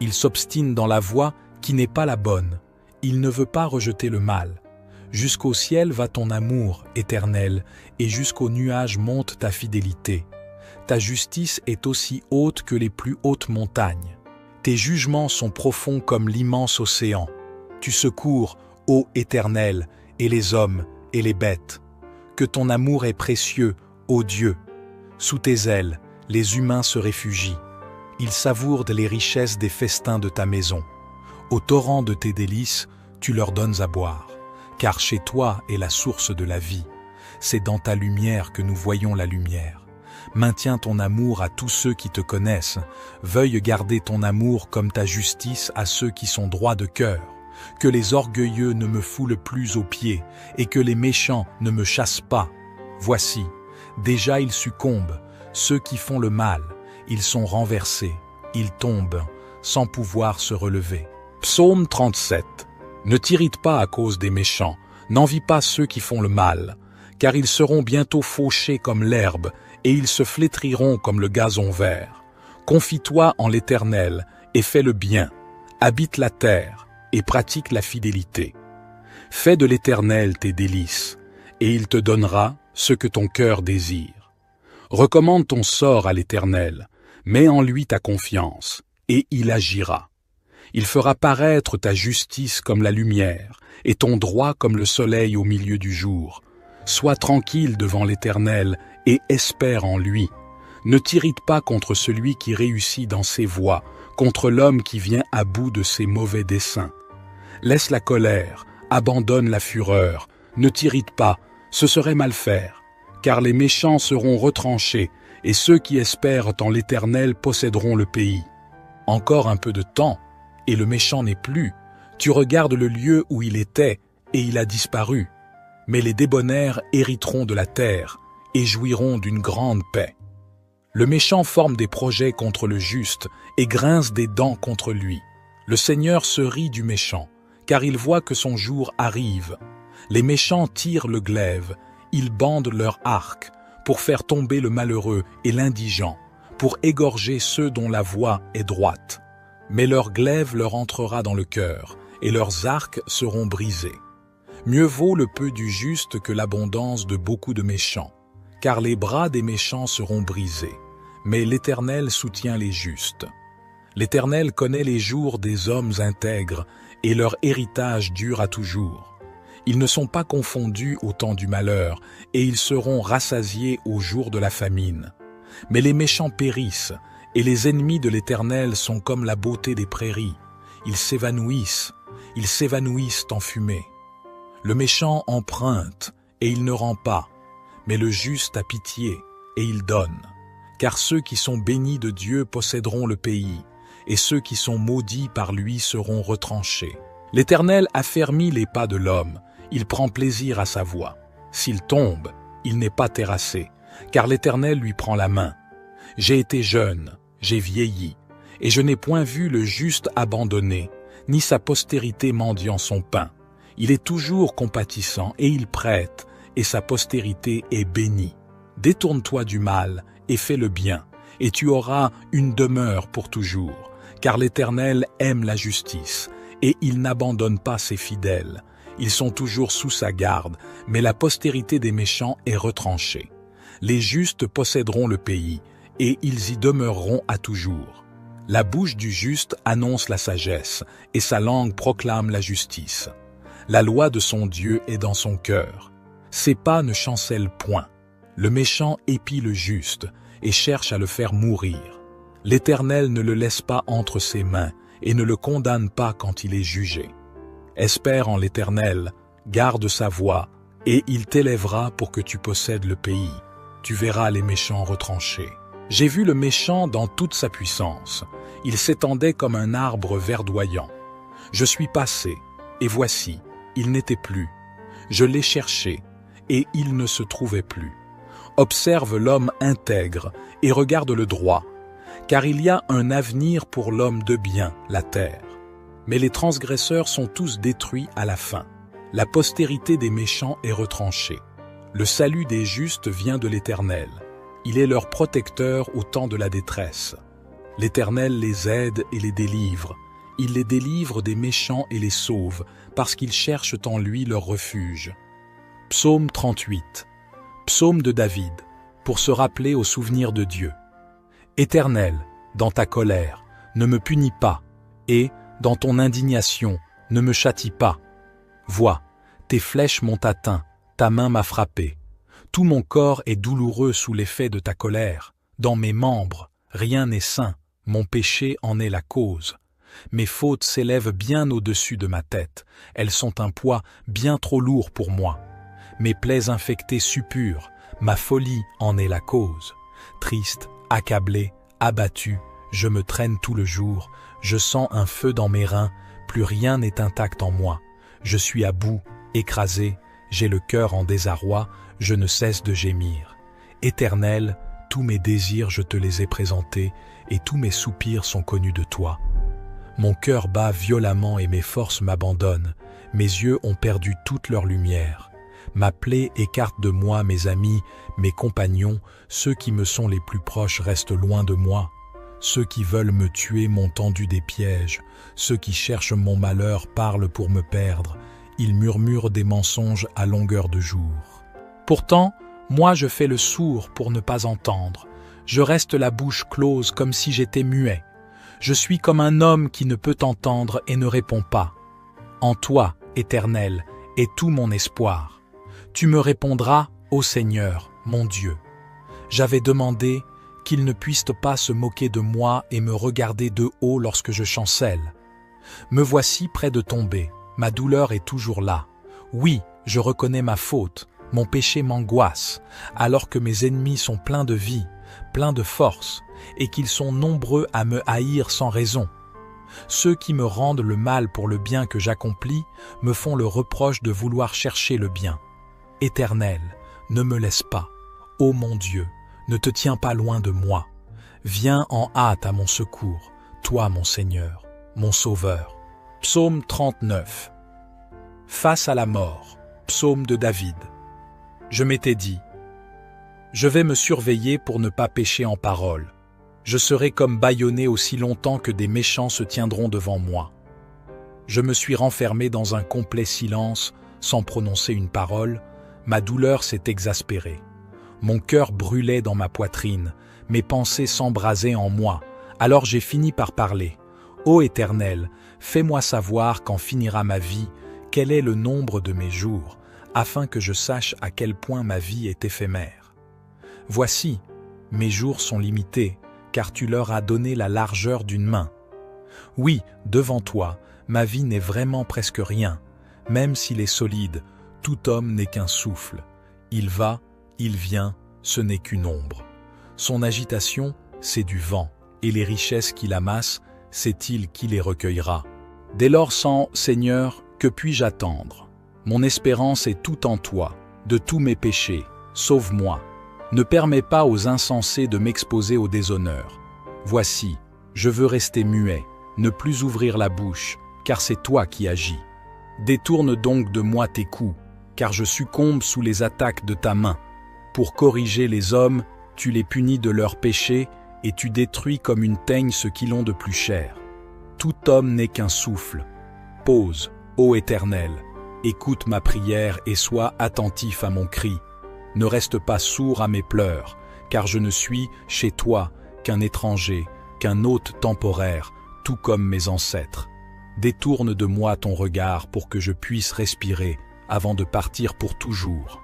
Il s'obstine dans la voie qui n'est pas la bonne. Il ne veut pas rejeter le mal. Jusqu'au ciel va ton amour, Éternel, et jusqu'aux nuages monte ta fidélité. Ta justice est aussi haute que les plus hautes montagnes. Tes jugements sont profonds comme l'immense océan. Tu secours, ô Éternel, et les hommes et les bêtes. Que ton amour est précieux, ô Dieu. Sous tes ailes, les humains se réfugient. Ils savourent les richesses des festins de ta maison. Au torrent de tes délices, tu leur donnes à boire. Car chez toi est la source de la vie. C'est dans ta lumière que nous voyons la lumière. Maintiens ton amour à tous ceux qui te connaissent. Veuille garder ton amour comme ta justice à ceux qui sont droits de cœur. Que les orgueilleux ne me foulent plus aux pieds, et que les méchants ne me chassent pas. Voici, déjà ils succombent, ceux qui font le mal, ils sont renversés, ils tombent, sans pouvoir se relever. Psaume 37. Ne t'irrite pas à cause des méchants, n'envie pas ceux qui font le mal, car ils seront bientôt fauchés comme l'herbe, et ils se flétriront comme le gazon vert. Confie-toi en l'Éternel, et fais le bien, habite la terre, et pratique la fidélité. Fais de l'Éternel tes délices, et il te donnera ce que ton cœur désire. Recommande ton sort à l'Éternel, mets en lui ta confiance, et il agira. Il fera paraître ta justice comme la lumière, et ton droit comme le soleil au milieu du jour. Sois tranquille devant l'Éternel, et espère en lui. Ne t'irrite pas contre celui qui réussit dans ses voies, contre l'homme qui vient à bout de ses mauvais desseins. Laisse la colère, abandonne la fureur, ne t'irrite pas, ce serait mal faire, car les méchants seront retranchés, et ceux qui espèrent en l'Éternel posséderont le pays. Encore un peu de temps, et le méchant n'est plus. Tu regardes le lieu où il était, et il a disparu. Mais les débonnaires hériteront de la terre, et jouiront d'une grande paix. Le méchant forme des projets contre le juste, et grince des dents contre lui. Le Seigneur se rit du méchant, car il voit que son jour arrive. Les méchants tirent le glaive, Ils bandent leurs arcs pour faire tomber le malheureux et l'indigent, pour égorger ceux dont la voie est droite. Mais leur glaive leur entrera dans le cœur, et leurs arcs seront brisés. Mieux vaut le peu du juste que l'abondance de beaucoup de méchants, car les bras des méchants seront brisés, mais l'Éternel soutient les justes. L'Éternel connaît les jours des hommes intègres, et leur héritage dure à toujours. Ils ne sont pas confondus au temps du malheur, et ils seront rassasiés au jour de la famine. Mais les méchants périssent, et les ennemis de l'Éternel sont comme la beauté des prairies. Ils s'évanouissent en fumée. Le méchant emprunte, et il ne rend pas, mais le juste a pitié, et il donne. Car ceux qui sont bénis de Dieu posséderont le pays, et ceux qui sont maudits par lui seront retranchés. L'Éternel affermit les pas de l'homme, il prend plaisir à sa voie. S'il tombe, il n'est pas terrassé, car l'Éternel lui prend la main. J'ai été jeune, j'ai vieilli, et je n'ai point vu le juste abandonné, ni sa postérité mendiant son pain. Il est toujours compatissant, et il prête, et sa postérité est bénie. Détourne-toi du mal, et fais le bien, et tu auras une demeure pour toujours, car l'Éternel aime la justice, et il n'abandonne pas ses fidèles. Ils sont toujours sous sa garde, mais la postérité des méchants est retranchée. Les justes posséderont le pays, et ils y demeureront à toujours. La bouche du juste annonce la sagesse, et sa langue proclame la justice. La loi de son Dieu est dans son cœur. Ses pas ne chancellent point. Le méchant épie le juste, et cherche à le faire mourir. L'Éternel ne le laisse pas entre ses mains, et ne le condamne pas quand il est jugé. Espère en l'Éternel, garde sa voie, et il t'élèvera pour que tu possèdes le pays. Tu verras les méchants retranchés. J'ai vu le méchant dans toute sa puissance. Il s'étendait comme un arbre verdoyant. Je suis passé, et voici, il n'était plus. Je l'ai cherché, et il ne se trouvait plus. Observe l'homme intègre, et regarde le droit, car il y a un avenir pour l'homme de bien, la terre. Mais les transgresseurs sont tous détruits à la fin. La postérité des méchants est retranchée. Le salut des justes vient de l'Éternel. Il est leur protecteur au temps de la détresse. L'Éternel les aide et les délivre. Il les délivre des méchants et les sauve, parce qu'ils cherchent en lui leur refuge. Psaume 38. Psaume de David, pour se rappeler au souvenir de Dieu. Éternel, dans ta colère, ne me punis pas, et, dans ton indignation, ne me châtie pas. Vois, tes flèches m'ont atteint, ta main m'a frappé. Tout mon corps est douloureux sous l'effet de ta colère. Dans mes membres, rien n'est sain, mon péché en est la cause. Mes fautes s'élèvent bien au-dessus de ma tête, elles sont un poids bien trop lourd pour moi. Mes plaies infectées suppurent, ma folie en est la cause. Triste, accablé, abattu, je me traîne tout le jour, je sens un feu dans mes reins, plus rien n'est intact en moi. Je suis à bout, écrasé, j'ai le cœur en désarroi, je ne cesse de gémir. Éternel, tous mes désirs je te les ai présentés, et tous mes soupirs sont connus de toi. Mon cœur bat violemment et mes forces m'abandonnent, mes yeux ont perdu toute leur lumière. Ma plaie écarte de moi mes amis, mes compagnons, ceux qui me sont les plus proches restent loin de moi. Ceux qui veulent me tuer m'ont tendu des pièges, ceux qui cherchent mon malheur parlent pour me perdre, ils murmurent des mensonges à longueur de jour. Pourtant, moi je fais le sourd pour ne pas entendre, je reste la bouche close comme si j'étais muet. Je suis comme un homme qui ne peut entendre et ne répond pas. En toi, Éternel, est tout mon espoir. Tu me répondras, ô Seigneur, mon Dieu. J'avais demandé qu'ils ne puissent pas se moquer de moi et me regarder de haut lorsque je chancelle. Me voici près de tomber, ma douleur est toujours là. Oui, je reconnais ma faute, mon péché m'angoisse, alors que mes ennemis sont pleins de vie, pleins de force, et qu'ils sont nombreux à me haïr sans raison. Ceux qui me rendent le mal pour le bien que j'accomplis me font le reproche de vouloir chercher le bien. Éternel, ne me laisse pas. Ô mon Dieu, ne te tiens pas loin de moi. Viens en hâte à mon secours, toi mon Seigneur, mon Sauveur. Psaume 39. Face à la mort, psaume de David. Je m'étais dit, je vais me surveiller pour ne pas pécher en parole. Je serai comme bâillonné aussi longtemps que des méchants se tiendront devant moi. Je me suis renfermé dans un complet silence, sans prononcer une parole. Ma douleur s'est exaspérée. Mon cœur brûlait dans ma poitrine, mes pensées s'embrasaient en moi. Alors j'ai fini par parler. Ô Éternel, fais-moi savoir quand finira ma vie, quel est le nombre de mes jours, afin que je sache à quel point ma vie est éphémère. Voici, mes jours sont limités, car tu leur as donné la largeur d'une main. Oui, devant toi, ma vie n'est vraiment presque rien. Même s'il est solide, tout homme n'est qu'un souffle. Il va, il vient, ce n'est qu'une ombre. Son agitation, c'est du vent, et les richesses qu'il amasse, c'est il qui les recueillera. Dès lors, Seigneur, que puis-je attendre? Mon espérance est tout en toi, de tous mes péchés, sauve-moi. Ne permets pas aux insensés de m'exposer au déshonneur. Voici, je veux rester muet, ne plus ouvrir la bouche, car c'est toi qui agis. Détourne donc de moi tes coups, car je succombe sous les attaques de ta main. Pour corriger les hommes, tu les punis de leurs péchés, et tu détruis comme une teigne ce qui l'ont de plus cher. Tout homme n'est qu'un souffle. Pose, ô Éternel, écoute ma prière et sois attentif à mon cri. Ne reste pas sourd à mes pleurs, car je ne suis, chez toi, qu'un étranger, qu'un hôte temporaire, tout comme mes ancêtres. Détourne de moi ton regard pour que je puisse respirer avant de partir pour toujours.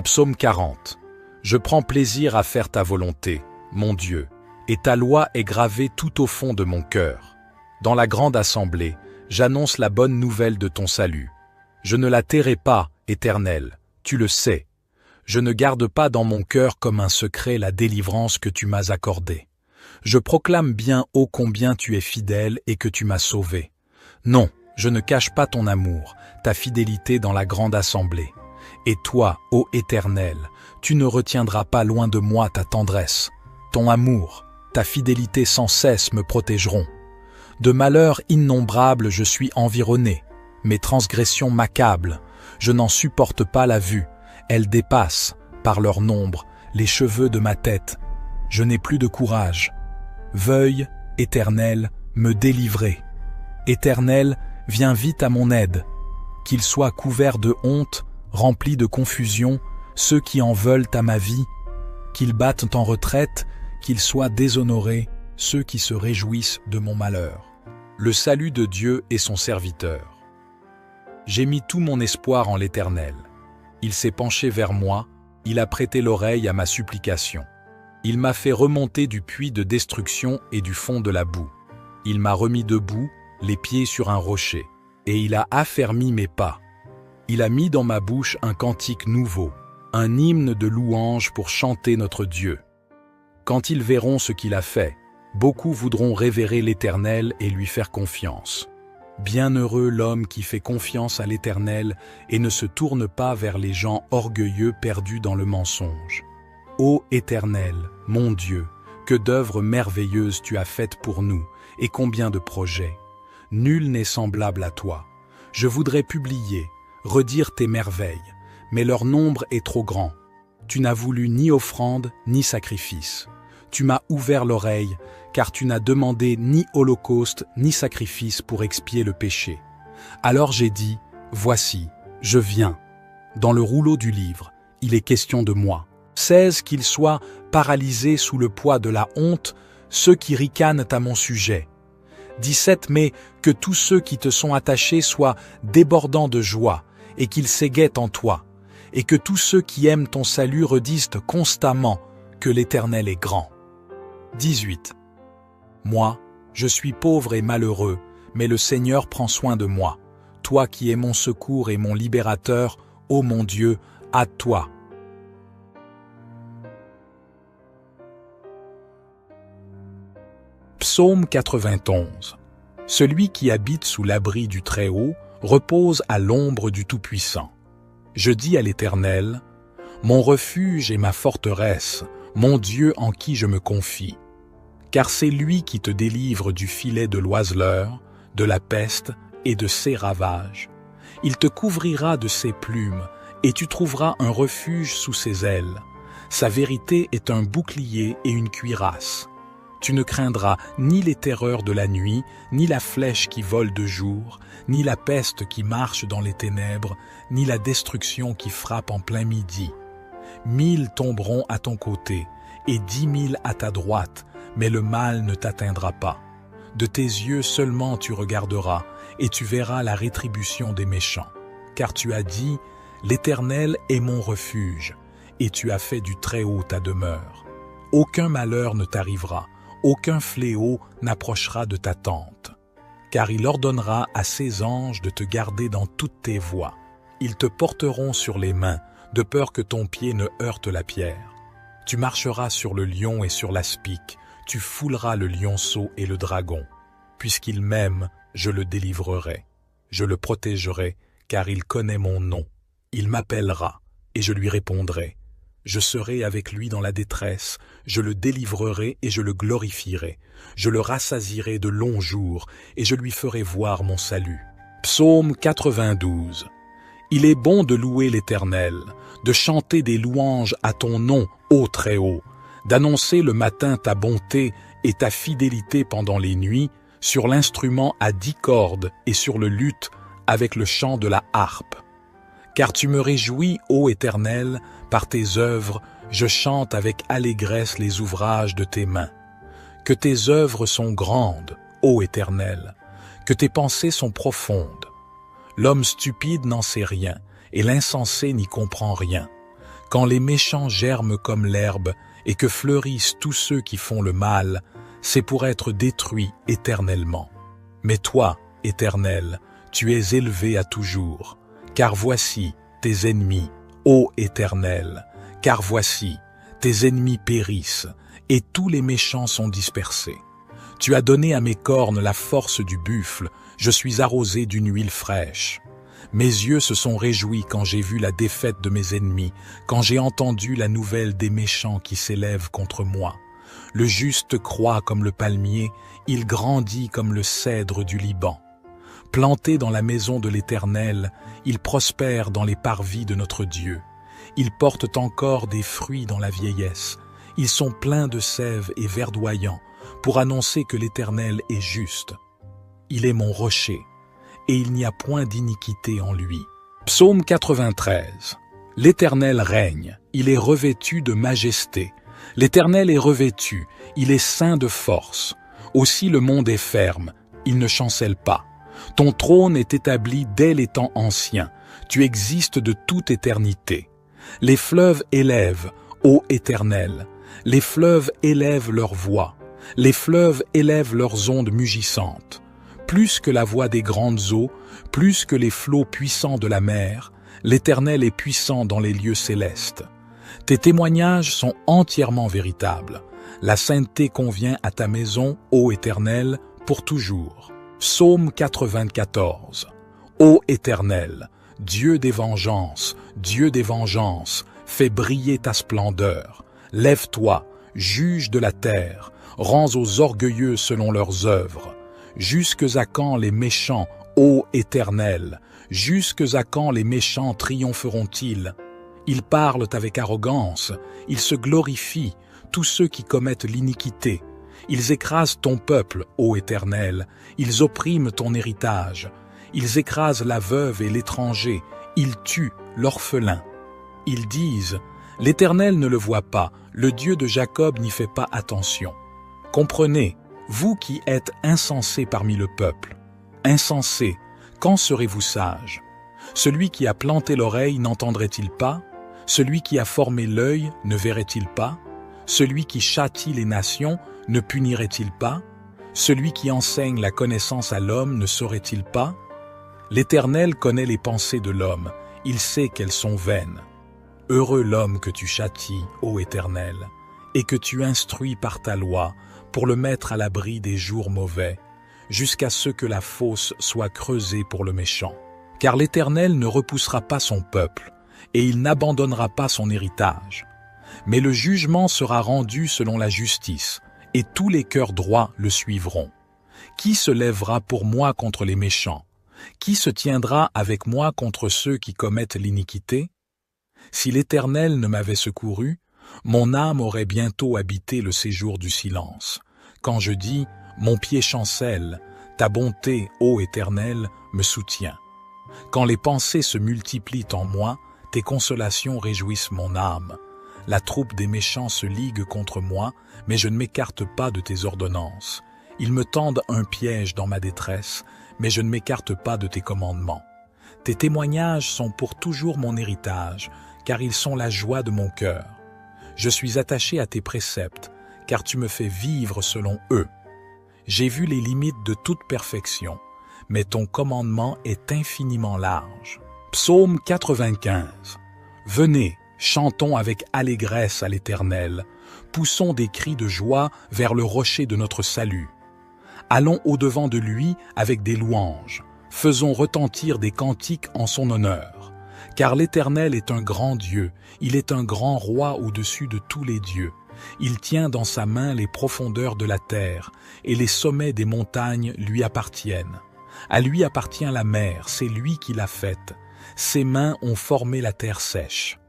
Psaume 40. Je prends plaisir à faire ta volonté, mon Dieu, et ta loi est gravée tout au fond de mon cœur. Dans la grande assemblée, j'annonce la bonne nouvelle de ton salut. Je ne la tairai pas, Éternel, tu le sais. Je ne garde pas dans mon cœur comme un secret la délivrance que tu m'as accordée. Je proclame bien ô combien tu es fidèle et que tu m'as sauvé. Non, je ne cache pas ton amour, ta fidélité dans la grande assemblée. Et toi, ô Éternel, tu ne retiendras pas loin de moi ta tendresse. Ton amour, ta fidélité sans cesse me protégeront. De malheurs innombrables je suis environné. Mes transgressions m'accablent. Je n'en supporte pas la vue. Elles dépassent, par leur nombre, les cheveux de ma tête. Je n'ai plus de courage. Veuille, Éternel, me délivrer. Éternel, viens vite à mon aide. Qu'ils soient couverts de honte, remplis de confusion, ceux qui en veulent à ma vie. Qu'ils battent en retraite, qu'ils soient déshonorés, ceux qui se réjouissent de mon malheur. Le salut de Dieu est son serviteur. J'ai mis tout mon espoir en l'Éternel. Il s'est penché vers moi, il a prêté l'oreille à ma supplication. Il m'a fait remonter du puits de destruction et du fond de la boue. Il m'a remis debout, les pieds sur un rocher, et il a affermi mes pas. Il a mis dans ma bouche un cantique nouveau, un hymne de louange pour chanter notre Dieu. Quand ils verront ce qu'il a fait, beaucoup voudront révérer l'Éternel et lui faire confiance. Bienheureux l'homme qui fait confiance à l'Éternel et ne se tourne pas vers les gens orgueilleux perdus dans le mensonge. Ô Éternel, mon Dieu, que d'œuvres merveilleuses tu as faites pour nous, et combien de projets. Nul n'est semblable à toi. Je voudrais publier, redire tes merveilles, mais leur nombre est trop grand. Tu n'as voulu ni offrande, ni sacrifice. Tu m'as ouvert l'oreille, car tu n'as demandé ni holocauste, ni sacrifice pour expier le péché. Alors j'ai dit, voici, je viens. Dans le rouleau du livre, il est question de moi. 16 qu'ils soient paralysés sous le poids de la honte, ceux qui ricanent à mon sujet. 17 mais que tous ceux qui te sont attachés soient débordants de joie, et qu'ils s'égaient en toi, et que tous ceux qui aiment ton salut redisent constamment que l'Éternel est grand. 18. Moi, je suis pauvre et malheureux, mais le Seigneur prend soin de moi. Toi qui es mon secours et mon libérateur, ô mon Dieu, à toi. Psaume 91. Celui qui habite sous l'abri du Très-Haut repose à l'ombre du Tout-Puissant. Je dis à l'Éternel, mon refuge et ma forteresse, mon Dieu en qui je me confie. Car c'est lui qui te délivre du filet de l'oiseleur, de la peste et de ses ravages. Il te couvrira de ses plumes, et tu trouveras un refuge sous ses ailes. Sa vérité est un bouclier et une cuirasse. Tu ne craindras ni les terreurs de la nuit, ni la flèche qui vole de jour, ni la peste qui marche dans les ténèbres, ni la destruction qui frappe en plein midi. 1000 tomberont à ton côté, et 10 000 à ta droite, mais le mal ne t'atteindra pas. De tes yeux seulement tu regarderas, et tu verras la rétribution des méchants. Car tu as dit, l'Éternel est mon refuge, et tu as fait du Très-Haut ta demeure. Aucun malheur ne t'arrivera, aucun fléau n'approchera de ta tente. Car il ordonnera à ses anges de te garder dans toutes tes voies. Ils te porteront sur les mains, de peur que ton pied ne heurte la pierre. Tu marcheras sur le lion et sur l'aspic, tu fouleras le lionceau et le dragon. Puisqu'il m'aime, je le délivrerai. Je le protégerai, car il connaît mon nom. Il m'appellera, et je lui répondrai. Je serai avec lui dans la détresse, je le délivrerai et je le glorifierai. Je le rassasierai de longs jours, et je lui ferai voir mon salut. Psaume 92. Il est bon de louer l'Éternel, de chanter des louanges à ton nom, ô Très-Haut, d'annoncer le matin ta bonté et ta fidélité pendant les nuits, sur l'instrument à 10 cordes et sur le luth avec le chant de la harpe. Car tu me réjouis, ô Éternel, par tes œuvres, je chante avec allégresse les ouvrages de tes mains. Que tes œuvres sont grandes, ô Éternel, que tes pensées sont profondes. L'homme stupide n'en sait rien, et l'insensé n'y comprend rien. Quand les méchants germent comme l'herbe, et que fleurissent tous ceux qui font le mal, c'est pour être détruits éternellement. Mais toi, Éternel, tu es élevé à toujours. Car voici tes ennemis, ô Éternel, car voici tes ennemis périssent, et tous les méchants sont dispersés. Tu as donné à mes cornes la force du buffle, je suis arrosé d'une huile fraîche. Mes yeux se sont réjouis quand j'ai vu la défaite de mes ennemis, quand j'ai entendu la nouvelle des méchants qui s'élèvent contre moi. Le juste croît comme le palmier, il grandit comme le cèdre du Liban. Planté dans la maison de l'Éternel, il prospère dans les parvis de notre Dieu. Ils portent encore des fruits dans la vieillesse. Ils sont pleins de sève et verdoyants pour annoncer que l'Éternel est juste. Il est mon rocher, et il n'y a point d'iniquité en lui. Psaume 93. L'Éternel règne, il est revêtu de majesté. L'Éternel est revêtu, il est ceint de force. Aussi le monde est ferme, il ne chancelle pas. Ton trône est établi dès les temps anciens, tu existes de toute éternité. Les fleuves élèvent, ô Éternel, les fleuves élèvent leur voix, les fleuves élèvent leurs ondes mugissantes. Plus que la voix des grandes eaux, plus que les flots puissants de la mer, l'Éternel est puissant dans les lieux célestes. Tes témoignages sont entièrement véritables. La sainteté convient à ta maison, ô Éternel, pour toujours. Psaume 94. Ô Éternel, Dieu des vengeances, fais briller ta splendeur. Lève-toi, juge de la terre, rends aux orgueilleux selon leurs œuvres. Jusques à quand les méchants, ô Éternel, jusques à quand les méchants triompheront-ils? Ils parlent avec arrogance, ils se glorifient, tous ceux qui commettent l'iniquité. Ils écrasent ton peuple, ô Éternel, ils oppriment ton héritage. Ils écrasent la veuve et l'étranger, ils tuent l'orphelin. Ils disent, l'Éternel ne le voit pas, le Dieu de Jacob n'y fait pas attention. Comprenez, vous qui êtes insensés parmi le peuple. Insensés, quand serez-vous sages? Celui qui a planté l'oreille n'entendrait-il pas? Celui qui a formé l'œil ne verrait-il pas? Celui qui châtie les nations ne punirait-il pas? Celui qui enseigne la connaissance à l'homme ne saurait-il pas? L'Éternel connaît les pensées de l'homme, il sait qu'elles sont vaines. Heureux l'homme que tu châties, ô Éternel, et que tu instruis par ta loi, pour le mettre à l'abri des jours mauvais, jusqu'à ce que la fosse soit creusée pour le méchant. Car l'Éternel ne repoussera pas son peuple, et il n'abandonnera pas son héritage. Mais le jugement sera rendu selon la justice, et tous les cœurs droits le suivront. Qui se lèvera pour moi contre les méchants? Qui se tiendra avec moi contre ceux qui commettent l'iniquité? Si l'Éternel ne m'avait secouru, mon âme aurait bientôt habité le séjour du silence. Quand je dis « Mon pied chancelle », ta bonté, ô Éternel, me soutient. Quand les pensées se multiplient en moi, tes consolations réjouissent mon âme. La troupe des méchants se ligue contre moi, mais je ne m'écarte pas de tes ordonnances. Ils me tendent un piège dans ma détresse, mais je ne m'écarte pas de tes commandements. Tes témoignages sont pour toujours mon héritage, car ils sont la joie de mon cœur. Je suis attaché à tes préceptes, car tu me fais vivre selon eux. J'ai vu les limites de toute perfection, mais ton commandement est infiniment large. Psaume 95. Venez, chantons avec allégresse à l'Éternel, poussons des cris de joie vers le rocher de notre salut. Allons au-devant de lui avec des louanges, faisons retentir des cantiques en son honneur. Car l'Éternel est un grand Dieu, il est un grand roi au-dessus de tous les dieux. Il tient dans sa main les profondeurs de la terre, et les sommets des montagnes lui appartiennent. À lui appartient la mer, c'est lui qui l'a faite. Ses mains ont formé la terre sèche.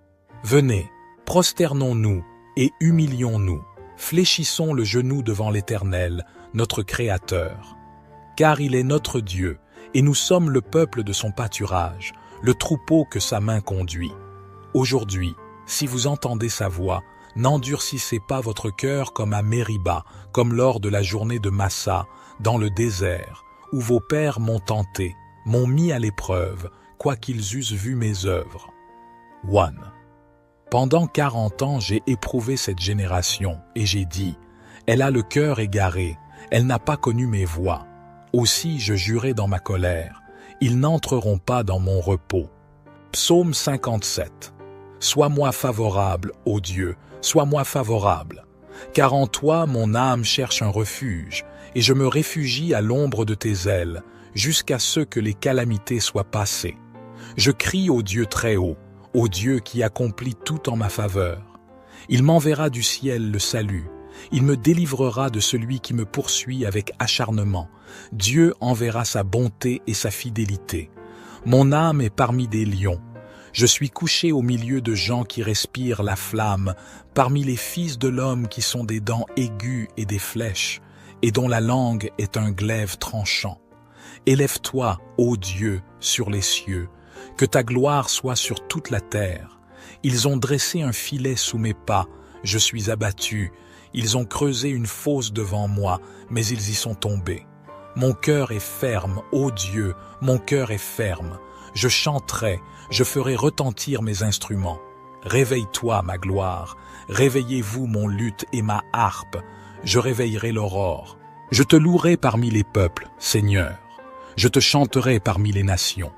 Venez, prosternons-nous et humilions-nous. Fléchissons le genou devant l'Éternel, notre Créateur. Car il est notre Dieu, et nous sommes le peuple de son pâturage, le troupeau que sa main conduit. Aujourd'hui, si vous entendez sa voix, n'endurcissez pas votre cœur comme à Mériba, comme lors de la journée de Massa, dans le désert, où vos pères m'ont tenté, m'ont mis à l'épreuve, quoiqu'ils eussent vu mes œuvres. 1. Pendant 40 ans, j'ai éprouvé cette génération, et j'ai dit, « Elle a le cœur égaré, elle n'a pas connu mes voies. » Aussi je jurai dans ma colère, « Ils n'entreront pas dans mon repos. » Psaume 57. Sois-moi favorable, ô Dieu, sois-moi favorable, car en toi mon âme cherche un refuge, et je me réfugie à l'ombre de tes ailes, jusqu'à ce que les calamités soient passées. Je crie au Dieu très haut, au Dieu qui accomplit tout en ma faveur. Il m'enverra du ciel le salut, il me délivrera de celui qui me poursuit avec acharnement. Dieu enverra sa bonté et sa fidélité. Mon âme est parmi des lions. Je suis couché au milieu de gens qui respirent la flamme, parmi les fils de l'homme qui sont des dents aiguës et des flèches, et dont la langue est un glaive tranchant. Élève-toi, ô Dieu, sur les cieux, que ta gloire soit sur toute la terre. Ils ont dressé un filet sous mes pas, je suis abattu. Ils ont creusé une fosse devant moi, mais ils y sont tombés. Mon cœur est ferme, ô Dieu, mon cœur est ferme. Je chanterai, je ferai retentir mes instruments. Réveille-toi, ma gloire, réveillez-vous mon luth et ma harpe, je réveillerai l'aurore. Je te louerai parmi les peuples, Seigneur, je te chanterai parmi les nations,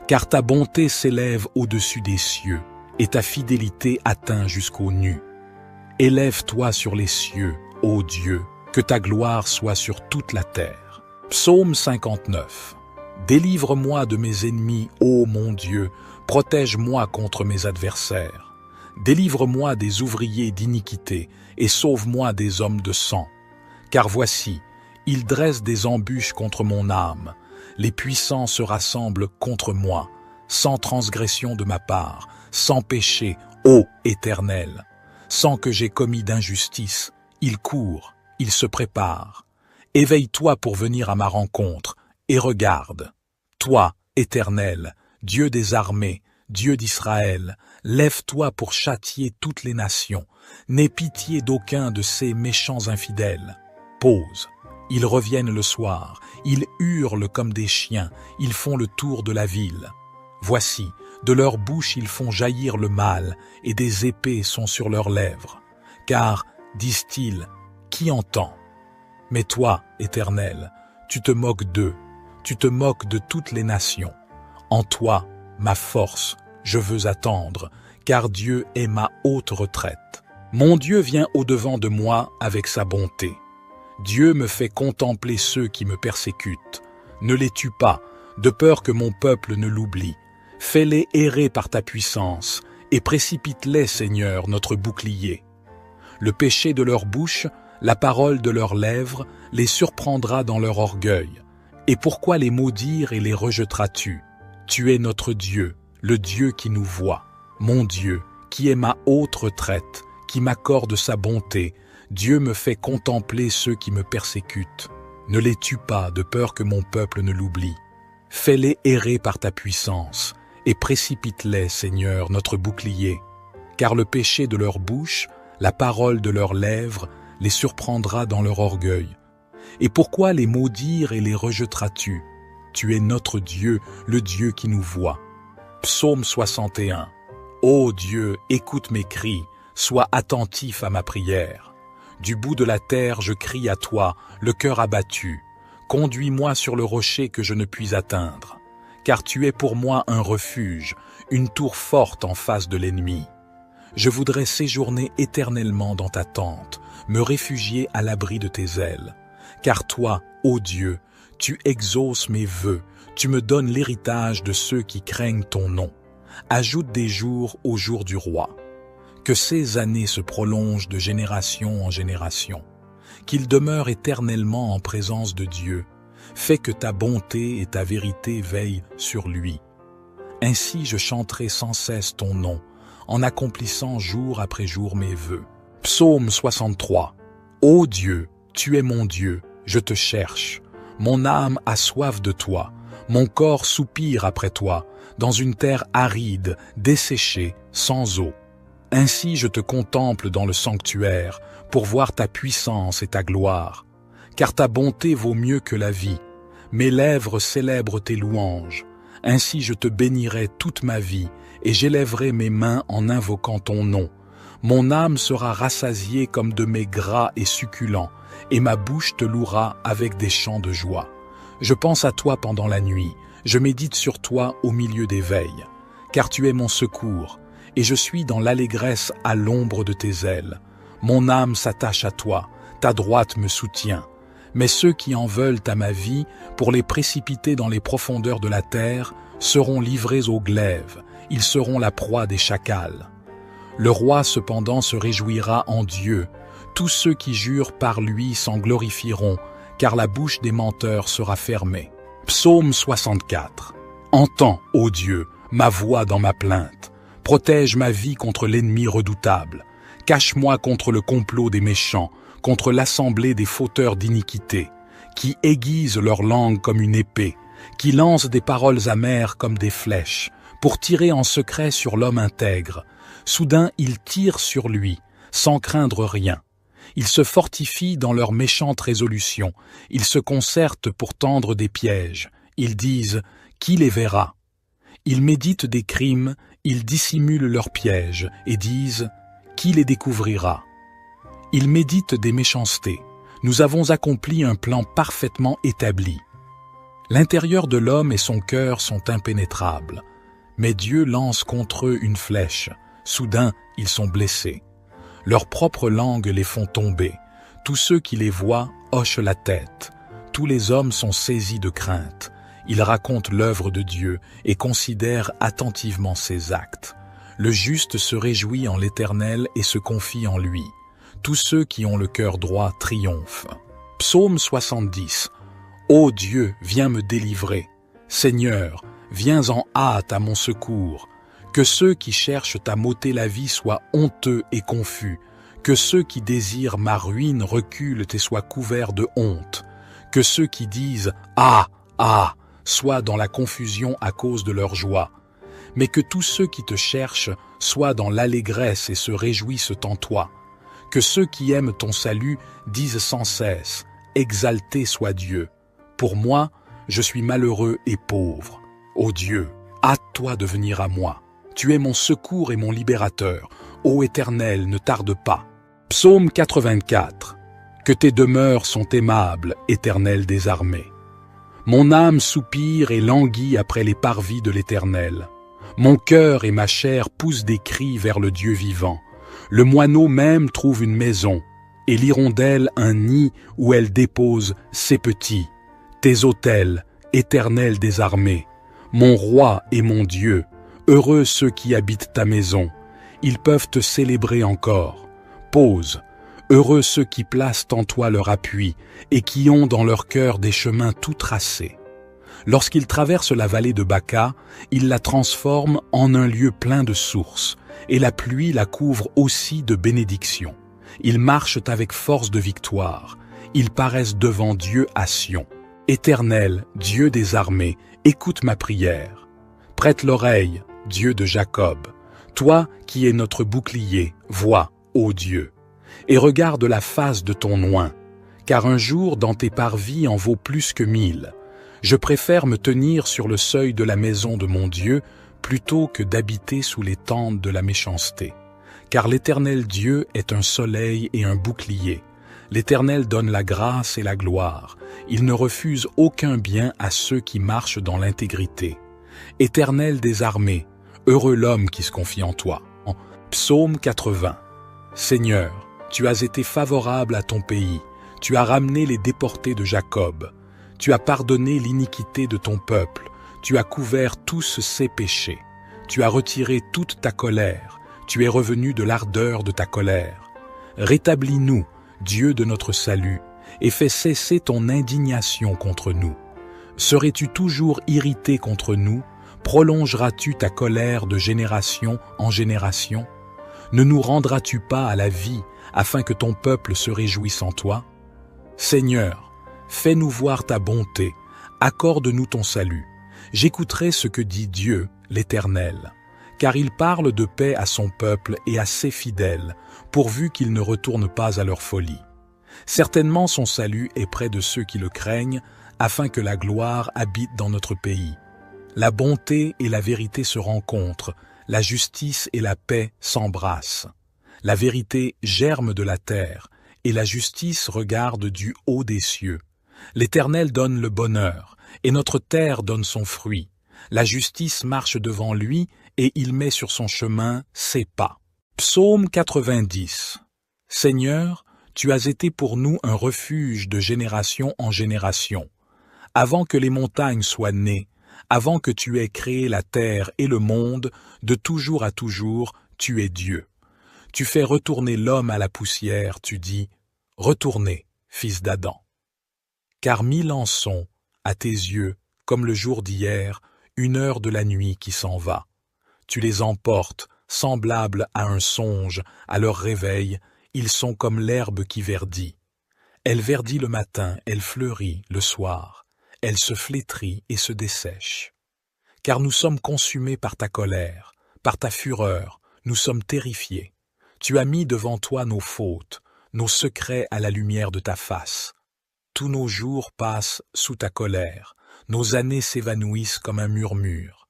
car ta bonté s'élève au-dessus des cieux, et ta fidélité atteint jusqu'aux nues. Élève-toi sur les cieux, ô Dieu, que ta gloire soit sur toute la terre. Psaume 59. Délivre-moi de mes ennemis, ô mon Dieu, protège-moi contre mes adversaires. Délivre-moi des ouvriers d'iniquité et sauve-moi des hommes de sang. Car voici, ils dressent des embûches contre mon âme. Les puissants se rassemblent contre moi, sans transgression de ma part, sans péché, ô Éternel. Sans que j'aie commis d'injustice, ils courent, ils se préparent. Éveille-toi pour venir à ma rencontre, et regarde. Toi, Éternel, Dieu des armées, Dieu d'Israël, lève-toi pour châtier toutes les nations. N'aie pitié d'aucun de ces méchants infidèles. Pause. Ils reviennent le soir, ils hurlent comme des chiens, ils font le tour de la ville. Voici, de leur bouche ils font jaillir le mal, et des épées sont sur leurs lèvres. Car, disent-ils, qui entend? Mais toi, Éternel, tu te moques d'eux, tu te moques de toutes les nations. En toi, ma force, je veux attendre, car Dieu est ma haute retraite. Mon Dieu vient au-devant de moi avec sa bonté. Dieu me fait contempler ceux qui me persécutent. Ne les tue pas, de peur que mon peuple ne l'oublie. Fais-les errer par ta puissance, et précipite-les, Seigneur, notre bouclier. Le péché de leur bouche, la parole de leurs lèvres, les surprendra dans leur orgueil. Et pourquoi les maudire et les rejetteras-tu? Tu es notre Dieu, le Dieu qui nous voit. Mon Dieu, qui est ma haute retraite, qui m'accorde sa bonté. Dieu me fait contempler ceux qui me persécutent. Ne les tue pas, de peur que mon peuple ne l'oublie. Fais-les errer par ta puissance, et précipite-les, Seigneur, notre bouclier. Car le péché de leur bouche, la parole de leurs lèvres, les surprendra dans leur orgueil. Et pourquoi les maudire et les rejetteras-tu? Tu es notre Dieu, le Dieu qui nous voit. Psaume 61. Ô Dieu, écoute mes cris, sois attentif à ma prière. Du bout de la terre, je crie à toi, le cœur abattu. Conduis-moi sur le rocher que je ne puis atteindre. Car tu es pour moi un refuge, une tour forte en face de l'ennemi. Je voudrais séjourner éternellement dans ta tente, me réfugier à l'abri de tes ailes. Car toi, ô Dieu, tu exauces mes vœux, tu me donnes l'héritage de ceux qui craignent ton nom. Ajoute des jours au jour du roi. Que ces années se prolongent de génération en génération. Qu'il demeure éternellement en présence de Dieu. Fais que ta bonté et ta vérité veillent sur lui. Ainsi je chanterai sans cesse ton nom, en accomplissant jour après jour mes vœux. Psaume 63. Ô Dieu, tu es mon Dieu, je te cherche. Mon âme a soif de toi, mon corps soupire après toi, dans une terre aride, desséchée, sans eau. Ainsi je te contemple dans le sanctuaire, pour voir ta puissance et ta gloire. Car ta bonté vaut mieux que la vie. Mes lèvres célèbrent tes louanges. Ainsi je te bénirai toute ma vie, et j'élèverai mes mains en invoquant ton nom. Mon âme sera rassasiée comme de mets gras et succulents, et ma bouche te louera avec des chants de joie. Je pense à toi pendant la nuit, je médite sur toi au milieu des veilles, car tu es mon secours, et je suis dans l'allégresse à l'ombre de tes ailes. Mon âme s'attache à toi, ta droite me soutient. Mais ceux qui en veulent à ma vie, pour les précipiter dans les profondeurs de la terre, seront livrés au glaive, ils seront la proie des chacals. Le roi cependant se réjouira en Dieu, tous ceux qui jurent par lui s'en glorifieront, car la bouche des menteurs sera fermée. Psaume 64. Entends, ô Dieu, ma voix dans ma plainte. Protège ma vie contre l'ennemi redoutable. Cache-moi contre le complot des méchants, contre l'assemblée des fauteurs d'iniquité, qui aiguisent leur langue comme une épée, qui lancent des paroles amères comme des flèches, pour tirer en secret sur l'homme intègre. Soudain, ils tirent sur lui, sans craindre rien. Ils se fortifient dans leurs méchantes résolutions, ils se concertent pour tendre des pièges. Ils disent « Qui les verra ?» Ils méditent des crimes, ils dissimulent leurs pièges et disent « Qui les découvrira ?» Ils méditent des méchancetés. Nous avons accompli un plan parfaitement établi. L'intérieur de l'homme et son cœur sont impénétrables. Mais Dieu lance contre eux une flèche. Soudain, ils sont blessés. Leurs propres langues les font tomber. Tous ceux qui les voient hochent la tête. Tous les hommes sont saisis de crainte. Ils racontent l'œuvre de Dieu et considèrent attentivement ses actes. Le juste se réjouit en l'Éternel et se confie en lui. Tous ceux qui ont le cœur droit triomphent. Psaume 70. Ô Dieu, viens me délivrer. Seigneur, viens en hâte à mon secours. Que ceux qui cherchent à m'ôter la vie soient honteux et confus. Que ceux qui désirent ma ruine reculent et soient couverts de honte. Que ceux qui disent « Ah, ah !» soient dans la confusion à cause de leur joie. Mais que tous ceux qui te cherchent soient dans l'allégresse et se réjouissent en toi. Que ceux qui aiment ton salut disent sans cesse « Exalté soit Dieu !» Pour moi, je suis malheureux et pauvre. Ô Dieu, hâte-toi de venir à moi. Tu es mon secours et mon libérateur. Ô Éternel, ne tarde pas. Psaume 84. Que tes demeures sont aimables, Éternel des armées. Mon âme soupire et languit après les parvis de l'Éternel. Mon cœur et ma chair poussent des cris vers le Dieu vivant. Le moineau même trouve une maison, et l'hirondelle un nid où elle dépose ses petits. Tes autels, Éternel des armées, mon roi et mon Dieu, heureux ceux qui habitent ta maison, ils peuvent te célébrer encore. Pause, heureux ceux qui placent en toi leur appui et qui ont dans leur cœur des chemins tout tracés. Lorsqu'ils traversent la vallée de Baca, ils la transforment en un lieu plein de sources, et la pluie la couvre aussi de bénédictions. Ils marchent avec force de victoire. Ils paraissent devant Dieu à Sion. Éternel, Dieu des armées, écoute ma prière. Prête l'oreille, Dieu de Jacob. Toi qui es notre bouclier, vois, ô Dieu, et regarde la face de ton oint, car un jour dans tes parvis en vaut plus que 1000. Je préfère me tenir sur le seuil de la maison de mon Dieu plutôt que d'habiter sous les tentes de la méchanceté. Car l'Éternel Dieu est un soleil et un bouclier. L'Éternel donne la grâce et la gloire. Il ne refuse aucun bien à ceux qui marchent dans l'intégrité. Éternel des armées, heureux l'homme qui se confie en toi. Psaume 80. Seigneur, tu as été favorable à ton pays. Tu as ramené les déportés de Jacob. Tu as pardonné l'iniquité de ton peuple. Tu as couvert tous ses péchés. Tu as retiré toute ta colère. Tu es revenu de l'ardeur de ta colère. Rétablis-nous, Dieu de notre salut, et fais cesser ton indignation contre nous. Serais-tu toujours irrité contre nous? Prolongeras-tu ta colère de génération en génération? Ne nous rendras-tu pas à la vie, afin que ton peuple se réjouisse en toi? Seigneur, fais-nous voir ta bonté, accorde-nous ton salut. J'écouterai ce que dit Dieu, l'Éternel, car il parle de paix à son peuple et à ses fidèles, pourvu qu'ils ne retournent pas à leur folie. Certainement son salut est près de ceux qui le craignent, afin que la gloire habite dans notre pays. La bonté et la vérité se rencontrent, la justice et la paix s'embrassent. La vérité germe de la terre, et la justice regarde du haut des cieux. L'Éternel donne le bonheur, et notre terre donne son fruit. La justice marche devant lui, et il met sur son chemin ses pas. Psaume 90. Seigneur, tu as été pour nous un refuge de génération en génération. Avant que les montagnes soient nées, avant que tu aies créé la terre et le monde, de toujours à toujours, tu es Dieu. Tu fais retourner l'homme à la poussière, tu dis, « Retournez, fils d'Adam. » Car 1000 ans sont, à tes yeux, comme le jour d'hier, une heure de la nuit qui s'en va. Tu les emportes, semblables à un songe, à leur réveil, ils sont comme l'herbe qui verdit. Elle verdit le matin, elle fleurit le soir, elle se flétrit et se dessèche. Car nous sommes consumés par ta colère, par ta fureur, nous sommes terrifiés. Tu as mis devant toi nos fautes, nos secrets à la lumière de ta face. Tous nos jours passent sous ta colère, nos années s'évanouissent comme un murmure.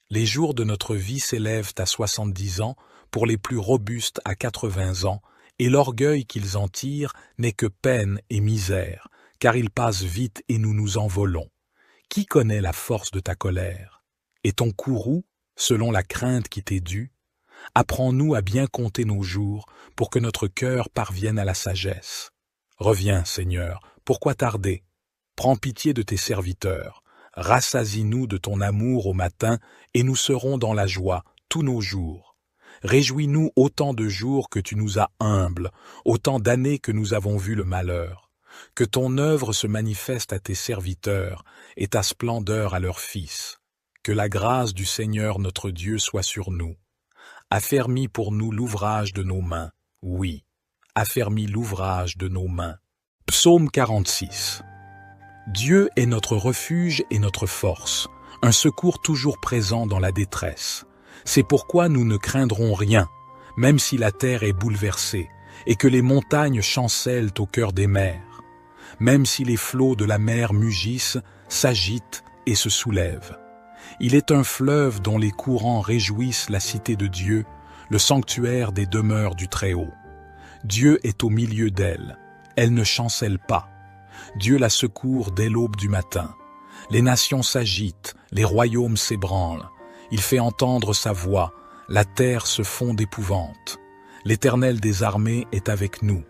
Les jours de notre vie s'élèvent à 70 ans, pour les plus robustes à 80 ans, et l'orgueil qu'ils en tirent n'est que peine et misère, car ils passent vite et nous nous envolons. Qui connaît la force de ta colère? Et ton courroux, selon la crainte qui t'est due? Apprends-nous à bien compter nos jours, pour que notre cœur parvienne à la sagesse. Reviens, Seigneur, pourquoi tarder? Prends pitié de tes serviteurs, rassasie-nous de ton amour au matin, et nous serons dans la joie tous nos jours. Réjouis-nous autant de jours que tu nous as humbles, autant d'années que nous avons vu le malheur. Que ton œuvre se manifeste à tes serviteurs, et ta splendeur à leurs fils. Que la grâce du Seigneur notre Dieu soit sur nous. Affermis pour nous l'ouvrage de nos mains, oui, affermis l'ouvrage de nos mains. Psaume 46. Dieu est notre refuge et notre force, un secours toujours présent dans la détresse. C'est pourquoi nous ne craindrons rien, même si la terre est bouleversée, et que les montagnes chancellent au cœur des mers, même si les flots de la mer mugissent, s'agitent et se soulèvent. Il est un fleuve dont les courants réjouissent la cité de Dieu, le sanctuaire des demeures du Très-Haut. Dieu est au milieu d'elle, elle ne chancelle pas. Dieu la secourt dès l'aube du matin. Les nations s'agitent, les royaumes s'ébranlent. Il fait entendre sa voix, la terre se fond d'épouvante. L'Éternel des armées est avec nous.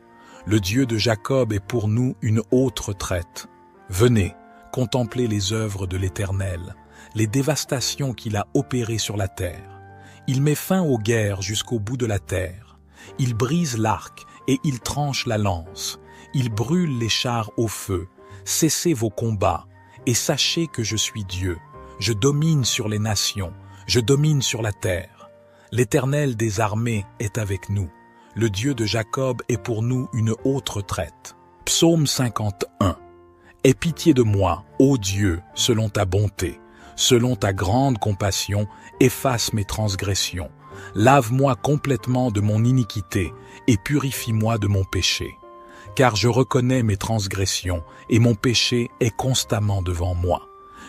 Le Dieu de Jacob est pour nous une haute retraite. Venez, contemplez les œuvres de l'Éternel, les dévastations qu'il a opérées sur la terre. Il met fin aux guerres jusqu'au bout de la terre. Il brise l'arc et il tranche la lance. Il brûle les chars au feu. Cessez vos combats et sachez que je suis Dieu. Je domine sur les nations, je domine sur la terre. L'Éternel des armées est avec nous. Le Dieu de Jacob est pour nous une haute retraite. Psaume 51. Aie pitié de moi, ô Dieu, selon ta bonté. Selon ta grande compassion, efface mes transgressions. Lave-moi complètement de mon iniquité et purifie-moi de mon péché. Car je reconnais mes transgressions et mon péché est constamment devant moi.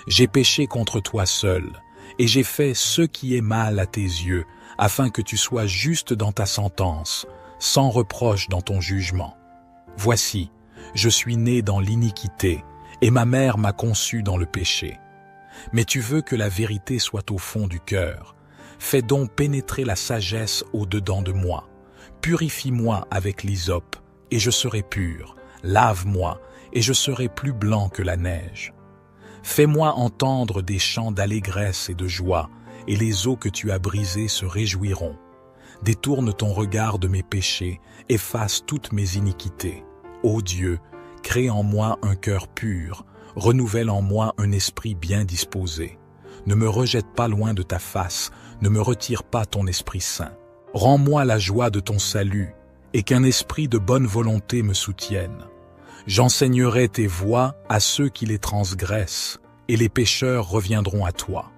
J'ai péché contre toi seul, et j'ai fait ce qui est mal à tes yeux, afin que tu sois juste dans ta sentence, sans reproche dans ton jugement. Voici, je suis né dans l'iniquité, et ma mère m'a conçu dans le péché. Mais tu veux que la vérité soit au fond du cœur. Fais donc pénétrer la sagesse au-dedans de moi. Purifie-moi avec l'hysope, et je serai pur. Lave-moi, et je serai plus blanc que la neige. Fais-moi entendre des chants d'allégresse et de joie, et les eaux que tu as brisées se réjouiront. Détourne ton regard de mes péchés, efface toutes mes iniquités. Ô Dieu, crée en moi un cœur pur, renouvelle en moi un esprit bien disposé. Ne me rejette pas loin de ta face, ne me retire pas ton Esprit Saint. Rends-moi la joie de ton salut, et qu'un esprit de bonne volonté me soutienne. J'enseignerai tes voies à ceux qui les transgressent, et les pécheurs reviendront à toi.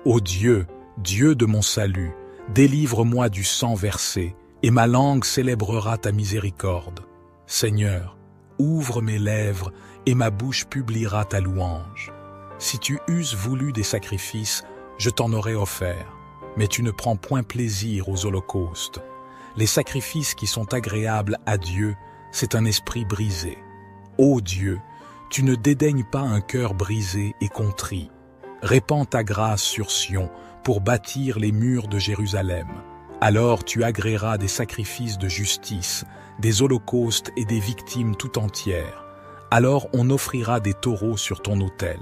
Ô Dieu, Dieu de mon salut, délivre-moi du sang versé, et ma langue célébrera ta miséricorde. Seigneur, ouvre mes lèvres, et ma bouche publiera ta louange. Si tu eusses voulu des sacrifices, je t'en aurais offert, mais tu ne prends point plaisir aux holocaustes. Les sacrifices qui sont agréables à Dieu, c'est un esprit brisé. Ô Dieu, tu ne dédaignes pas un cœur brisé et contrit. Répands ta grâce sur Sion pour bâtir les murs de Jérusalem. Alors tu agréeras des sacrifices de justice, des holocaustes et des victimes tout entières. Alors on offrira des taureaux sur ton autel.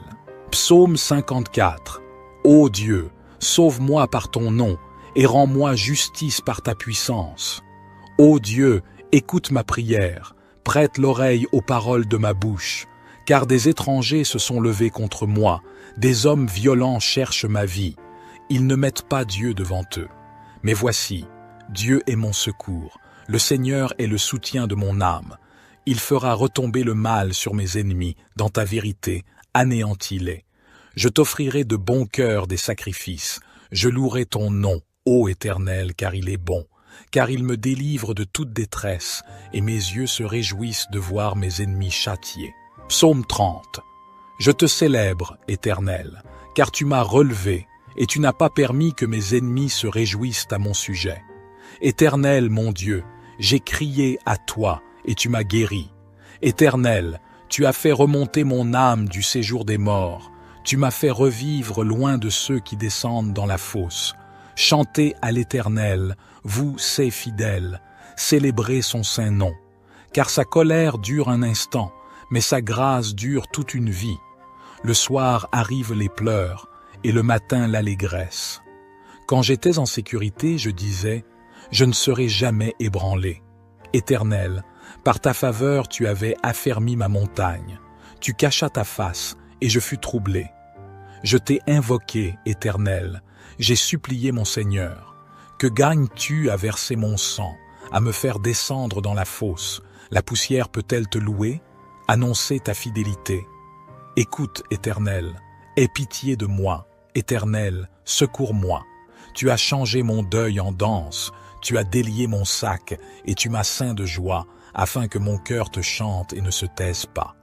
Psaume 54. Ô Dieu, sauve-moi par ton nom et rends-moi justice par ta puissance. Ô Dieu, écoute ma prière, prête l'oreille aux paroles de ma bouche, car des étrangers se sont levés contre moi, des hommes violents cherchent ma vie. Ils ne mettent pas Dieu devant eux. Mais voici, Dieu est mon secours, le Seigneur est le soutien de mon âme. Il fera retomber le mal sur mes ennemis, dans ta vérité, anéantis-les. Je t'offrirai de bon cœur des sacrifices, je louerai ton nom, ô Éternel, car il est bon, car il me délivre de toute détresse, et mes yeux se réjouissent de voir mes ennemis châtiés. Psaume 30. Je te célèbre, Éternel, car tu m'as relevé, et tu n'as pas permis que mes ennemis se réjouissent à mon sujet. Éternel, mon Dieu, j'ai crié à toi, et tu m'as guéri. Éternel, tu as fait remonter mon âme du séjour des morts. Tu m'as fait revivre loin de ceux qui descendent dans la fosse. Chantez à l'Éternel, vous, ses fidèles, célébrez son saint nom. Car sa colère dure un instant, mais sa grâce dure toute une vie. Le soir arrivent les pleurs, et le matin l'allégresse. Quand j'étais en sécurité, je disais, je ne serai jamais ébranlé. Éternel, par ta faveur tu avais affermi ma montagne. Tu cachas ta face, et je fus troublé. Je t'ai invoqué, Éternel, j'ai supplié mon Seigneur. Que gagnes-tu à verser mon sang, à me faire descendre dans la fosse? La poussière peut-elle te louer? Annoncer ta fidélité. Écoute, Éternel, aie pitié de moi. Éternel, secours-moi. Tu as changé mon deuil en danse, tu as délié mon sac, et tu m'as ceint de joie, afin que mon cœur te chante et ne se taise pas.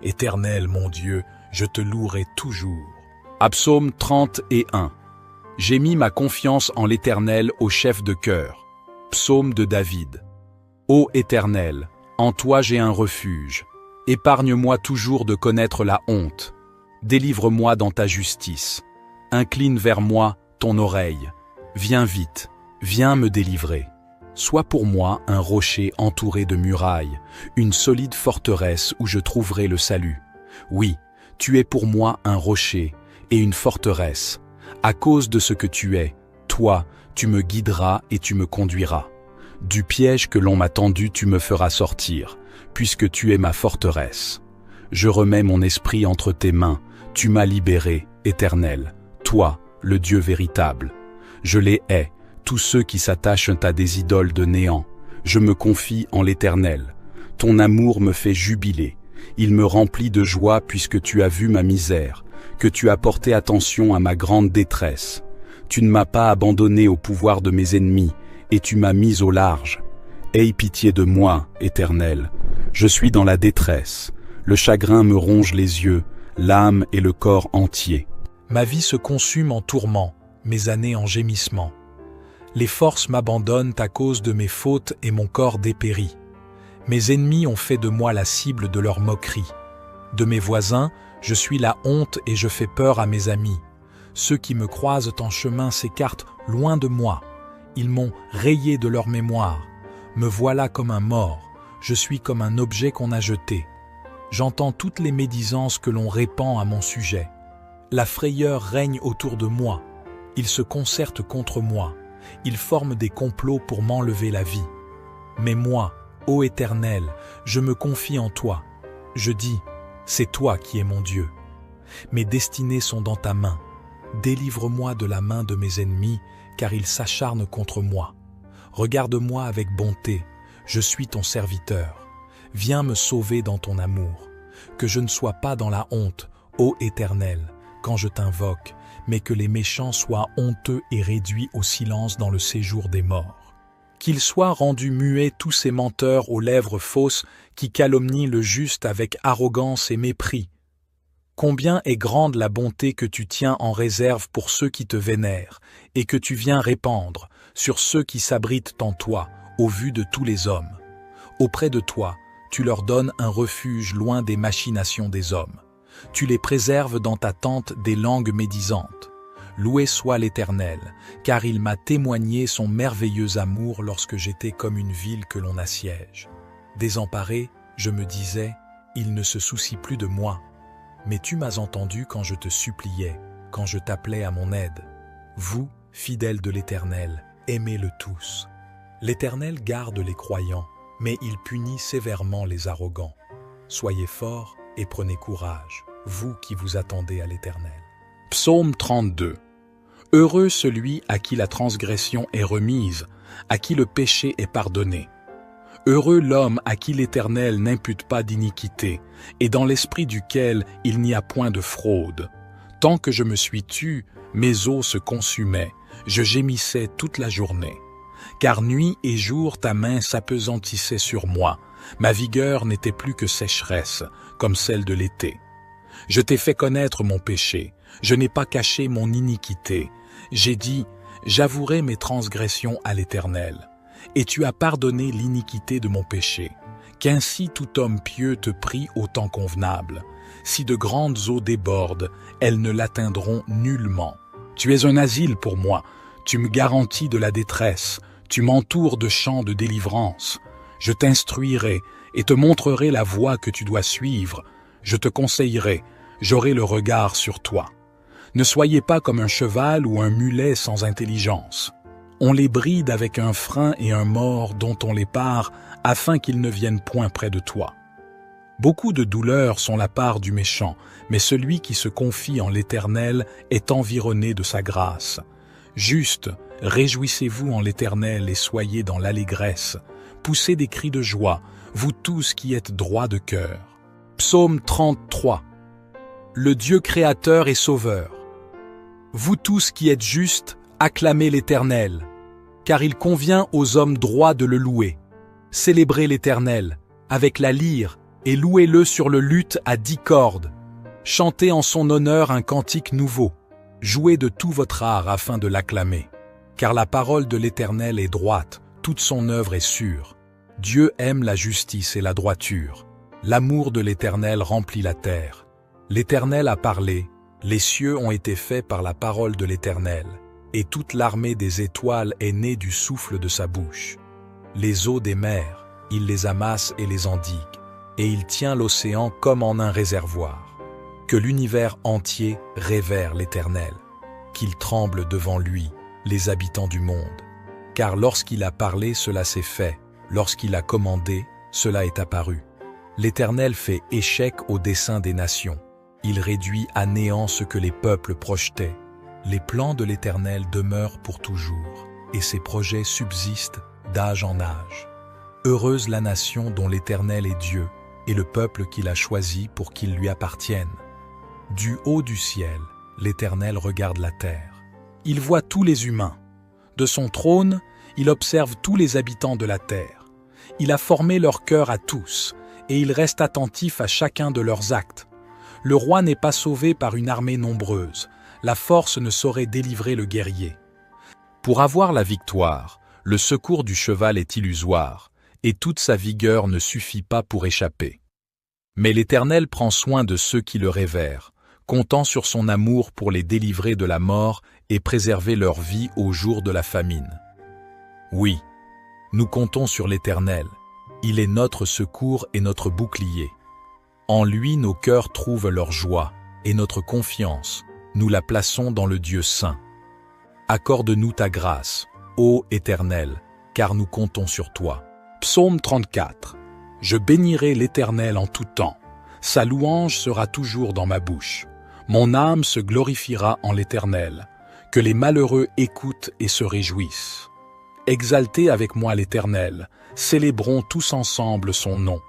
Éternel, mon Dieu, je te louerai toujours. Psaume 31. J'ai mis ma confiance en l'Éternel au chef de chœur. Psaume de David. Ô Éternel, en toi j'ai un refuge. Épargne-moi toujours de connaître la honte. Délivre-moi dans ta justice. Incline vers moi ton oreille. Viens vite, viens me délivrer. Sois pour moi un rocher entouré de murailles, une solide forteresse où je trouverai le salut. Oui, tu es pour moi un rocher et une forteresse. À cause de ce que tu es, toi, tu me guideras et tu me conduiras. Du piège que l'on m'a tendu, tu me feras sortir, puisque tu es ma forteresse. Je remets mon esprit entre tes mains, tu m'as libéré, Éternel, toi, le Dieu véritable. Je les hais, tous ceux qui s'attachent à des idoles de néant. Je me confie en l'Éternel. Ton amour me fait jubiler. Il me remplit de joie puisque tu as vu ma misère, que tu as porté attention à ma grande détresse. Tu ne m'as pas abandonné au pouvoir de mes ennemis, et tu m'as mis au large. Aie pitié de moi, Éternel. Je suis dans la détresse. Le chagrin me ronge les yeux, l'âme et le corps entier. Ma vie se consume en tourments, mes années en gémissements. Les forces m'abandonnent à cause de mes fautes et mon corps dépérit. Mes ennemis ont fait de moi la cible de leurs moqueries. De mes voisins, je suis la honte et je fais peur à mes amis. Ceux qui me croisent en chemin s'écartent loin de moi. Ils m'ont rayé de leur mémoire. Me voilà comme un mort, je suis comme un objet qu'on a jeté. J'entends toutes les médisances que l'on répand à mon sujet. La frayeur règne autour de moi. Ils se concertent contre moi. Ils forment des complots pour m'enlever la vie. Mais moi, ô Éternel, je me confie en toi. Je dis, c'est toi qui es mon Dieu. Mes destinées sont dans ta main. Délivre-moi de la main de mes ennemis, car ils s'acharnent contre moi. Regarde-moi avec bonté, je suis ton serviteur. Viens me sauver dans ton amour. Que je ne sois pas dans la honte, ô Éternel, quand je t'invoque, mais que les méchants soient honteux et réduits au silence dans le séjour des morts. Qu'ils soient rendus muets tous ces menteurs aux lèvres fausses qui calomnient le juste avec arrogance et mépris. Combien est grande la bonté que tu tiens en réserve pour ceux qui te vénèrent et que tu viens répandre sur ceux qui s'abritent en toi, au vu de tous les hommes. Auprès de toi, tu leur donnes un refuge loin des machinations des hommes. Tu les préserves dans ta tente des langues médisantes. Loué soit l'Éternel, car il m'a témoigné son merveilleux amour lorsque j'étais comme une ville que l'on assiège. Désemparé, je me disais, il ne se soucie plus de moi. Mais tu m'as entendu quand je te suppliais, quand je t'appelais à mon aide. Vous, fidèles de l'Éternel, aimez-le tous. L'Éternel garde les croyants, mais il punit sévèrement les arrogants. Soyez forts et prenez courage, vous qui vous attendez à l'Éternel. Psaume 32. Heureux celui à qui la transgression est remise, à qui le péché est pardonné. Heureux l'homme à qui l'Éternel n'impute pas d'iniquité, et dans l'esprit duquel il n'y a point de fraude. Tant que je me suis tu, mes os se consumaient, je gémissais toute la journée. Car nuit et jour ta main s'apesantissait sur moi, ma vigueur n'était plus que sécheresse, comme celle de l'été. Je t'ai fait connaître mon péché, je n'ai pas caché mon iniquité. J'ai dit, j'avouerai mes transgressions à l'Éternel. Et tu as pardonné l'iniquité de mon péché. Qu'ainsi tout homme pieux te prie au temps convenable. Si de grandes eaux débordent, elles ne l'atteindront nullement. Tu es un asile pour moi, tu me garantis de la détresse, tu m'entoures de chants de délivrance. Je t'instruirai et te montrerai la voie que tu dois suivre. Je te conseillerai, j'aurai le regard sur toi. Ne soyez pas comme un cheval ou un mulet sans intelligence. On les bride avec un frein et un mors dont on les pare afin qu'ils ne viennent point près de toi. Beaucoup de douleurs sont la part du méchant, mais celui qui se confie en l'Éternel est environné de sa grâce. Juste, réjouissez-vous en l'Éternel et soyez dans l'allégresse. Poussez des cris de joie, vous tous qui êtes droits de cœur. Psaume 33. Le Dieu créateur et sauveur. Vous tous qui êtes justes, acclamez l'Éternel, car il convient aux hommes droits de le louer. Célébrez l'Éternel avec la lyre et louez-le sur le luth à 10 cordes. Chantez en son honneur un cantique nouveau. Jouez de tout votre art afin de l'acclamer. Car la parole de l'Éternel est droite, toute son œuvre est sûre. Dieu aime la justice et la droiture. L'amour de l'Éternel remplit la terre. L'Éternel a parlé, les cieux ont été faits par la parole de l'Éternel, et toute l'armée des étoiles est née du souffle de sa bouche. Les eaux des mers, il les amasse et les endigue, et il tient l'océan comme en un réservoir. Que l'univers entier révère l'Éternel, qu'il tremble devant lui, les habitants du monde. Car lorsqu'il a parlé, cela s'est fait, lorsqu'il a commandé, cela est apparu. L'Éternel fait échec au dessein des nations. Il réduit à néant ce que les peuples projetaient. Les plans de l'Éternel demeurent pour toujours. et ses projets subsistent d'âge en âge. Heureuse la nation dont l'Éternel est Dieu, et le peuple qu'il a choisi pour qu'il lui appartienne. Du haut du ciel, l'Éternel regarde la terre. Il voit tous les humains. De son trône, il observe tous les habitants de la terre. Il a formé leur cœur à tous, et il reste attentif à chacun de leurs actes. Le roi n'est pas sauvé par une armée nombreuse. La force ne saurait délivrer le guerrier. Pour avoir la victoire, le secours du cheval est illusoire, et toute sa vigueur ne suffit pas pour échapper. Mais l'Éternel prend soin de ceux qui le révèrent, comptant sur son amour pour les délivrer de la mort et préserver leur vie au jour de la famine. Oui, nous comptons sur l'Éternel. Il est notre secours et notre bouclier. En lui nos cœurs trouvent leur joie, et notre confiance, nous la plaçons dans le Dieu saint. Accorde-nous ta grâce, ô Éternel, car nous comptons sur toi. Psaume 34. Je bénirai l'Éternel en tout temps. Sa louange sera toujours dans ma bouche. Mon âme se glorifiera en l'Éternel. Que les malheureux écoutent et se réjouissent. Exaltez avec moi l'Éternel. Célébrons tous ensemble son nom.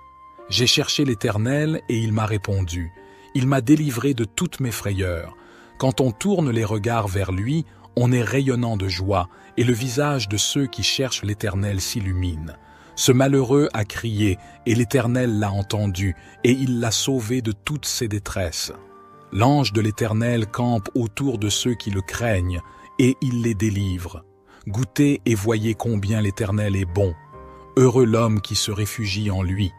J'ai cherché l'Éternel et il m'a répondu. Il m'a délivré de toutes mes frayeurs. Quand on tourne les regards vers lui, on est rayonnant de joie, et le visage de ceux qui cherchent l'Éternel s'illumine. Ce malheureux a crié, et l'Éternel l'a entendu, et il l'a sauvé de toutes ses détresses. L'ange de l'Éternel campe autour de ceux qui le craignent, et il les délivre. Goûtez et voyez combien l'Éternel est bon. Heureux l'homme qui se réfugie en lui.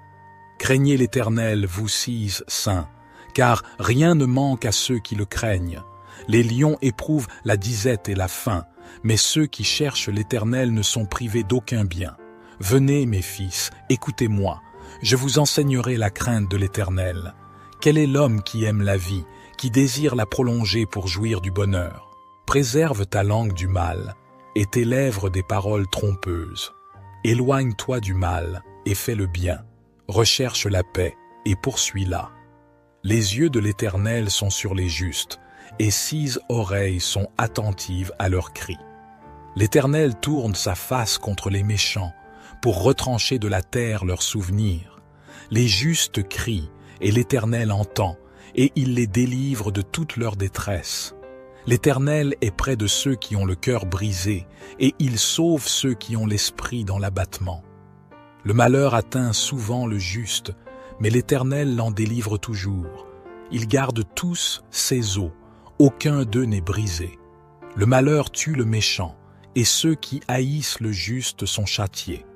Craignez l'Éternel, vous six saints, car rien ne manque à ceux qui le craignent. Les lions éprouvent la disette et la faim, mais ceux qui cherchent l'Éternel ne sont privés d'aucun bien. Venez, mes fils, écoutez-moi, je vous enseignerai la crainte de l'Éternel. Quel est l'homme qui aime la vie, qui désire la prolonger pour jouir du bonheur? Préserve ta langue du mal, et tes lèvres des paroles trompeuses. Éloigne-toi du mal, et fais le bien. Recherche la paix, et poursuis-la. Les yeux de l'Éternel sont sur les justes, et 6 oreilles sont attentives à leurs cris. L'Éternel tourne sa face contre les méchants, pour retrancher de la terre leurs souvenirs. Les justes crient, et l'Éternel entend, et il les délivre de toute leur détresse. L'Éternel est près de ceux qui ont le cœur brisé, et il sauve ceux qui ont l'esprit dans l'abattement. Le malheur atteint souvent le juste, mais l'Éternel l'en délivre toujours. Il garde tous ses os, aucun d'eux n'est brisé. Le malheur tue le méchant, et ceux qui haïssent le juste sont châtiés.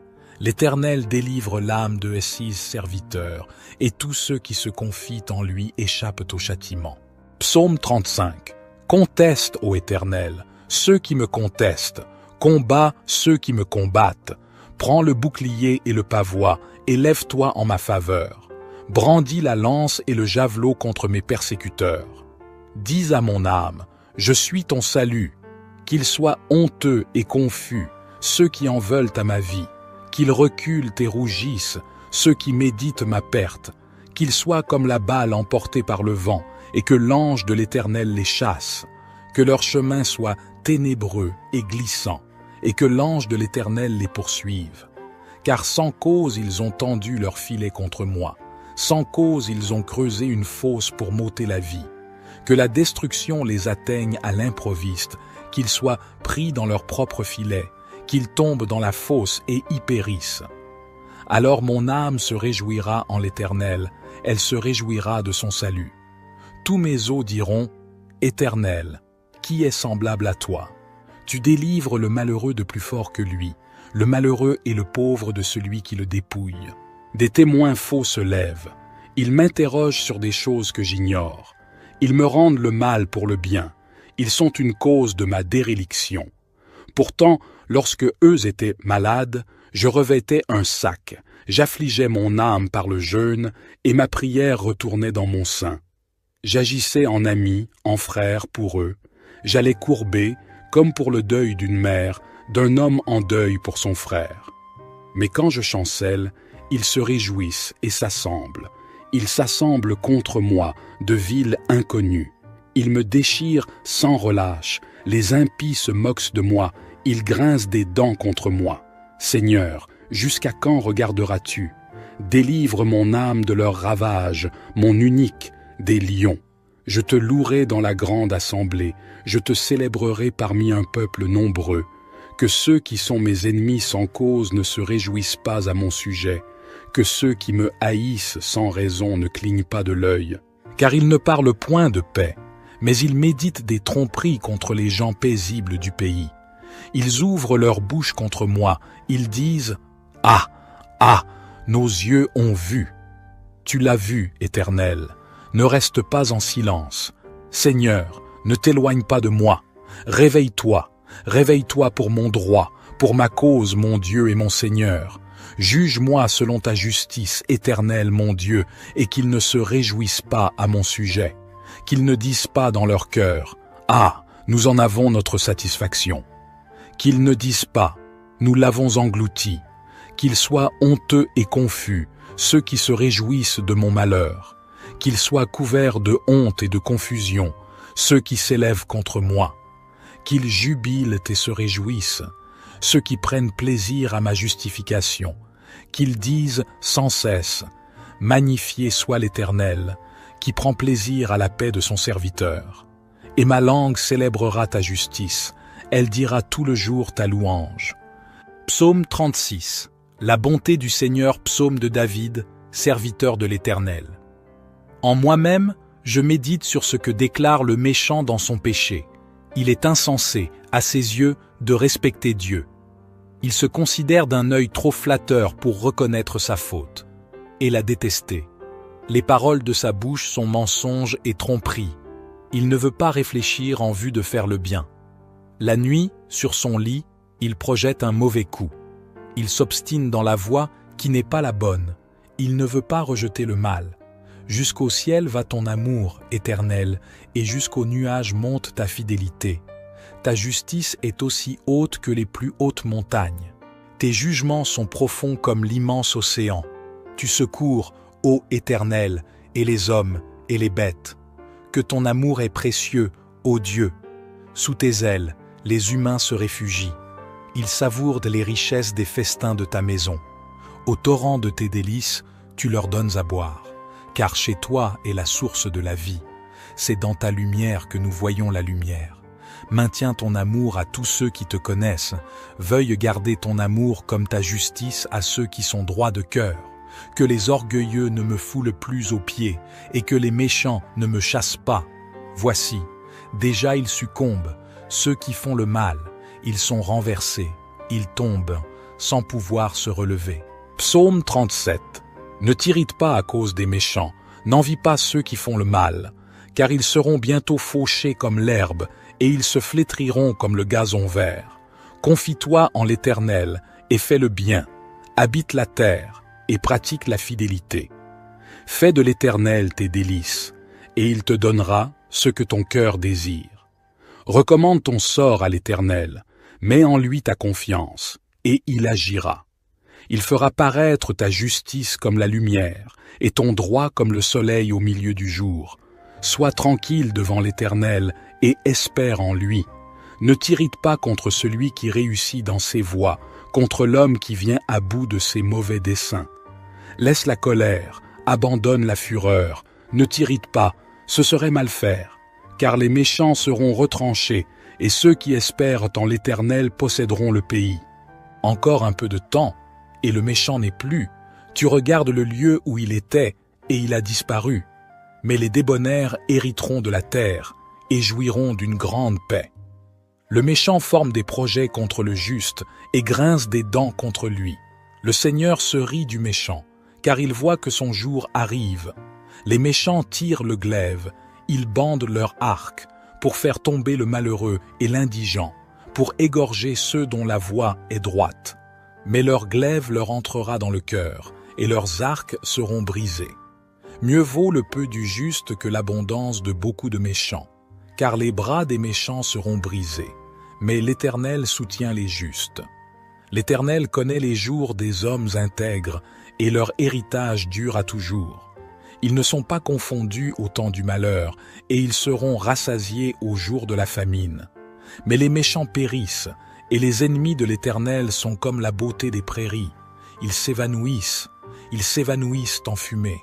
L'Éternel délivre l'âme de ses serviteurs, et tous ceux qui se confient en lui échappent au châtiment. Psaume 35. Conteste, ô Éternel, ceux qui me contestent, combat ceux qui me combattent. Prends le bouclier et le pavois, et lève-toi en ma faveur. Brandis la lance et le javelot contre mes persécuteurs. Dis à mon âme, je suis ton salut. Qu'ils soient honteux et confus, ceux qui en veulent à ma vie. Qu'ils reculent et rougissent, ceux qui méditent ma perte. Qu'ils soient comme la balle emportée par le vent, et que l'ange de l'Éternel les chasse. Que leur chemin soit ténébreux et glissant, et que l'ange de l'Éternel les poursuive. Car sans cause ils ont tendu leur filet contre moi. Sans cause ils ont creusé une fosse pour m'ôter la vie. Que la destruction les atteigne à l'improviste, qu'ils soient pris dans leur propre filet, qu'ils tombent dans la fosse et y périssent. Alors mon âme se réjouira en l'Éternel, elle se réjouira de son salut. Tous mes os diront, Éternel, qui est semblable à toi? Tu délivres le malheureux de plus fort que lui, le malheureux et le pauvre de celui qui le dépouille. Des témoins faux se lèvent, ils m'interrogent sur des choses que j'ignore. Ils me rendent le mal pour le bien, ils sont une cause de ma déréliction. Pourtant, lorsque eux étaient malades, je revêtais un sac, j'affligeais mon âme par le jeûne, et ma prière retournait dans mon sein. J'agissais en ami, en frère pour eux, j'allais courber, comme pour le deuil d'une mère, d'un homme en deuil pour son frère. Mais quand je chancelle, ils se réjouissent et s'assemblent. Ils s'assemblent contre moi, de villes inconnues. Ils me déchirent sans relâche, les impies se moquent de moi, Ils grincent des dents contre moi. Seigneur, jusqu'à quand regarderas-tu? Délivre mon âme de leurs ravages, mon unique, des lions. Je te louerai dans la grande assemblée, je te célébrerai parmi un peuple nombreux. Que ceux qui sont mes ennemis sans cause ne se réjouissent pas à mon sujet, que ceux qui me haïssent sans raison ne clignent pas de l'œil. Car ils ne parlent point de paix, mais ils méditent des tromperies contre les gens paisibles du pays. Ils ouvrent leur bouche contre moi, ils disent « Ah, ah, nos yeux ont vu !» Tu l'as vu, Éternel, ne reste pas en silence. Seigneur, ne t'éloigne pas de moi. Réveille-toi, réveille-toi pour mon droit, pour ma cause, mon Dieu et mon Seigneur. Juge-moi selon ta justice, Éternel, mon Dieu, et qu'ils ne se réjouissent pas à mon sujet. Qu'ils ne disent pas dans leur cœur « Ah, nous en avons notre satisfaction ». Qu'ils ne disent pas « Nous l'avons englouti ». Qu'ils soient honteux et confus, ceux qui se réjouissent de mon malheur. Qu'ils soient couverts de honte et de confusion, ceux qui s'élèvent contre moi. Qu'ils jubilent et se réjouissent, ceux qui prennent plaisir à ma justification. Qu'ils disent sans cesse « Magnifié soit l'Éternel », qui prend plaisir à la paix de son serviteur. Et ma langue célébrera ta justice, elle dira tout le jour ta louange. Psaume 36. La bonté du Seigneur, psaume de David, serviteur de l'Éternel. En moi-même, je médite sur ce que déclare le méchant dans son péché. Il est insensé, à ses yeux, de respecter Dieu. Il se considère d'un œil trop flatteur pour reconnaître sa faute, et la détester. Les paroles de sa bouche sont mensonges et tromperies. Il ne veut pas réfléchir en vue de faire le bien. La nuit, sur son lit, il projette un mauvais coup. Il s'obstine dans la voie qui n'est pas la bonne. Il ne veut pas rejeter le mal. Jusqu'au ciel va ton amour, Éternel, et jusqu'aux nuages monte ta fidélité. Ta justice est aussi haute que les plus hautes montagnes. Tes jugements sont profonds comme l'immense océan. Tu secours, ô Éternel, et les hommes et les bêtes. Que ton amour est précieux, ô Dieu. Sous tes ailes, les humains se réfugient. Ils savourent les richesses des festins de ta maison. Au torrent de tes délices, tu leur donnes à boire. Car chez toi est la source de la vie. C'est dans ta lumière que nous voyons la lumière. Maintiens ton amour à tous ceux qui te connaissent. Veuille garder ton amour comme ta justice à ceux qui sont droits de cœur. Que les orgueilleux ne me foulent plus aux pieds, et que les méchants ne me chassent pas. Voici, déjà ils succombent, ceux qui font le mal, ils sont renversés, ils tombent, sans pouvoir se relever. Psaume 37. Ne t'irrite pas à cause des méchants, n'envie pas ceux qui font le mal, car ils seront bientôt fauchés comme l'herbe, et ils se flétriront comme le gazon vert. Confie-toi en l'Éternel, et fais le bien, habite la terre, et pratique la fidélité. Fais de l'Éternel tes délices, et il te donnera ce que ton cœur désire. Recommande ton sort à l'Éternel, mets en lui ta confiance, et il agira. Il fera paraître ta justice comme la lumière, et ton droit comme le soleil au milieu du jour. Sois tranquille devant l'Éternel, et espère en lui. Ne t'irrite pas contre celui qui réussit dans ses voies, contre l'homme qui vient à bout de ses mauvais desseins. Laisse la colère, abandonne la fureur, ne t'irrite pas, ce serait mal faire, car les méchants seront retranchés, et ceux qui espèrent en l'Éternel posséderont le pays. Encore un peu de temps, et le méchant n'est plus. Tu regardes le lieu où il était, et il a disparu. Mais les débonnaires hériteront de la terre, et jouiront d'une grande paix. Le méchant forme des projets contre le juste, et grince des dents contre lui. Le Seigneur se rit du méchant, car il voit que son jour arrive. Les méchants tirent le glaive, ils bandent leur arc, pour faire tomber le malheureux et l'indigent, pour égorger ceux dont la voie est droite. Mais leur glaive leur entrera dans le cœur, et leurs arcs seront brisés. Mieux vaut le peu du juste que l'abondance de beaucoup de méchants, car les bras des méchants seront brisés, mais l'Éternel soutient les justes. L'Éternel connaît les jours des hommes intègres, et leur héritage dure à toujours. Ils ne sont pas confondus au temps du malheur, et ils seront rassasiés au jour de la famine. Mais les méchants périssent, Et les ennemis de l'Éternel sont comme la beauté des prairies. Ils s'évanouissent en fumée.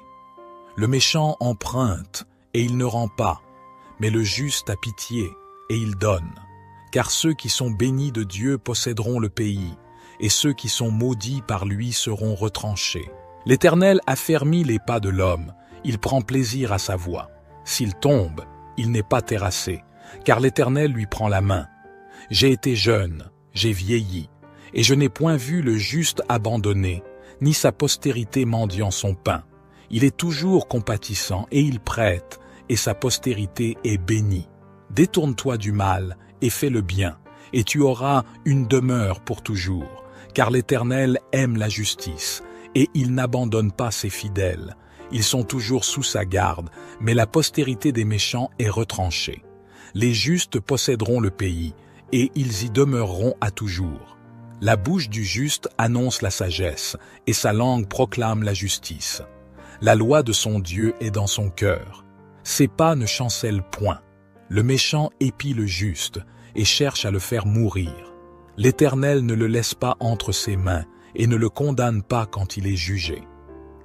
Le méchant emprunte, et il ne rend pas, mais le juste a pitié, et il donne. Car ceux qui sont bénis de Dieu posséderont le pays, et ceux qui sont maudits par lui seront retranchés. L'Éternel affermit les pas de l'homme, il prend plaisir à sa voie. S'il tombe, il n'est pas terrassé, car l'Éternel lui prend la main. J'ai été jeune, j'ai vieilli, et je n'ai point vu le juste abandonné, ni sa postérité mendiant son pain. Il est toujours compatissant, et il prête, et sa postérité est bénie. Détourne-toi du mal, et fais le bien, et tu auras une demeure pour toujours, car l'Éternel aime la justice, et il n'abandonne pas ses fidèles. Ils sont toujours sous sa garde, mais la postérité des méchants est retranchée. Les justes posséderont le pays, et ils y demeureront à toujours. La bouche du juste annonce la sagesse, et sa langue proclame la justice. La loi de son Dieu est dans son cœur. Ses pas ne chancellent point. Le méchant épie le juste, et cherche à le faire mourir. L'Éternel ne le laisse pas entre ses mains, et ne le condamne pas quand il est jugé.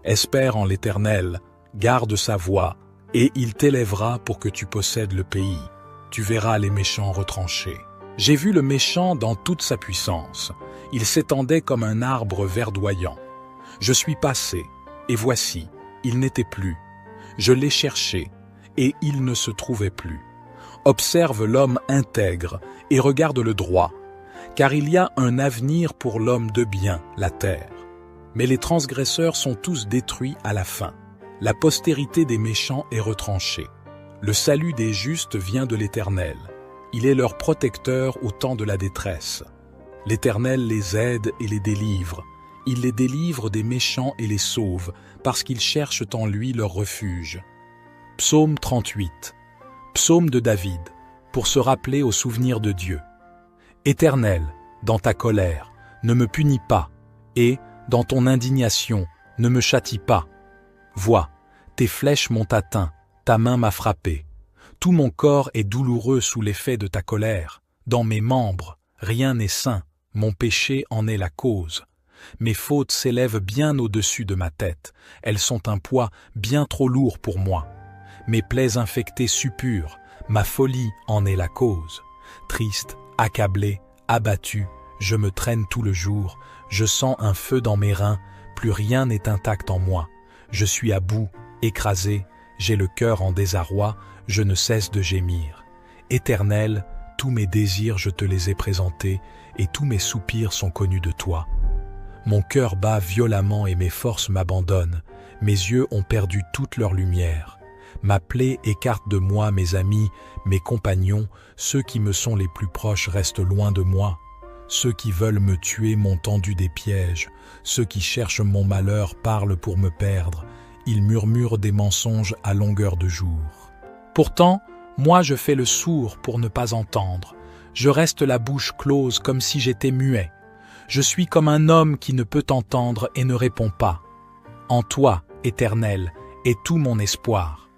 Espère en l'Éternel, garde sa voie, et il t'élèvera pour que tu possèdes le pays. Tu verras les méchants retranchés. J'ai vu le méchant dans toute sa puissance. Il s'étendait comme un arbre verdoyant. Je suis passé, et voici, il n'était plus. Je l'ai cherché, et il ne se trouvait plus. Observe l'homme intègre, et regarde le droit, car il y a un avenir pour l'homme de bien, la terre. Mais les transgresseurs sont tous détruits à la fin. La postérité des méchants est retranchée. Le salut des justes vient de l'Éternel. Il est leur protecteur au temps de la détresse. L'Éternel les aide et les délivre. Il les délivre des méchants et les sauve, parce qu'ils cherchent en lui leur refuge. Psaume 38. Psaume de David, pour se rappeler au souvenir de Dieu. Éternel, dans ta colère, ne me punis pas, et, dans ton indignation, ne me châtie pas. Vois, tes flèches m'ont atteint, ta main m'a frappé. Tout mon corps est douloureux sous l'effet de ta colère. Dans mes membres, rien n'est sain, mon péché en est la cause. Mes fautes s'élèvent bien au-dessus de ma tête, elles sont un poids bien trop lourd pour moi. Mes plaies infectées suppurent, ma folie en est la cause. Triste, accablé, abattu, je me traîne tout le jour, je sens un feu dans mes reins, plus rien n'est intact en moi. Je suis à bout, écrasé, j'ai le cœur en désarroi, je ne cesse de gémir. Éternel, tous mes désirs je te les ai présentés, et tous mes soupirs sont connus de toi. Mon cœur bat violemment et mes forces m'abandonnent, mes yeux ont perdu toute leur lumière. Ma plaie écarte de moi mes amis, mes compagnons, ceux qui me sont les plus proches restent loin de moi. Ceux qui veulent me tuer m'ont tendu des pièges, ceux qui cherchent mon malheur parlent pour me perdre, ils murmurent des mensonges à longueur de jour. Pourtant, moi je fais le sourd pour ne pas entendre, je reste la bouche close comme si j'étais muet. Je suis comme un homme qui ne peut entendre et ne répond pas. En toi, Éternel, est tout mon espoir.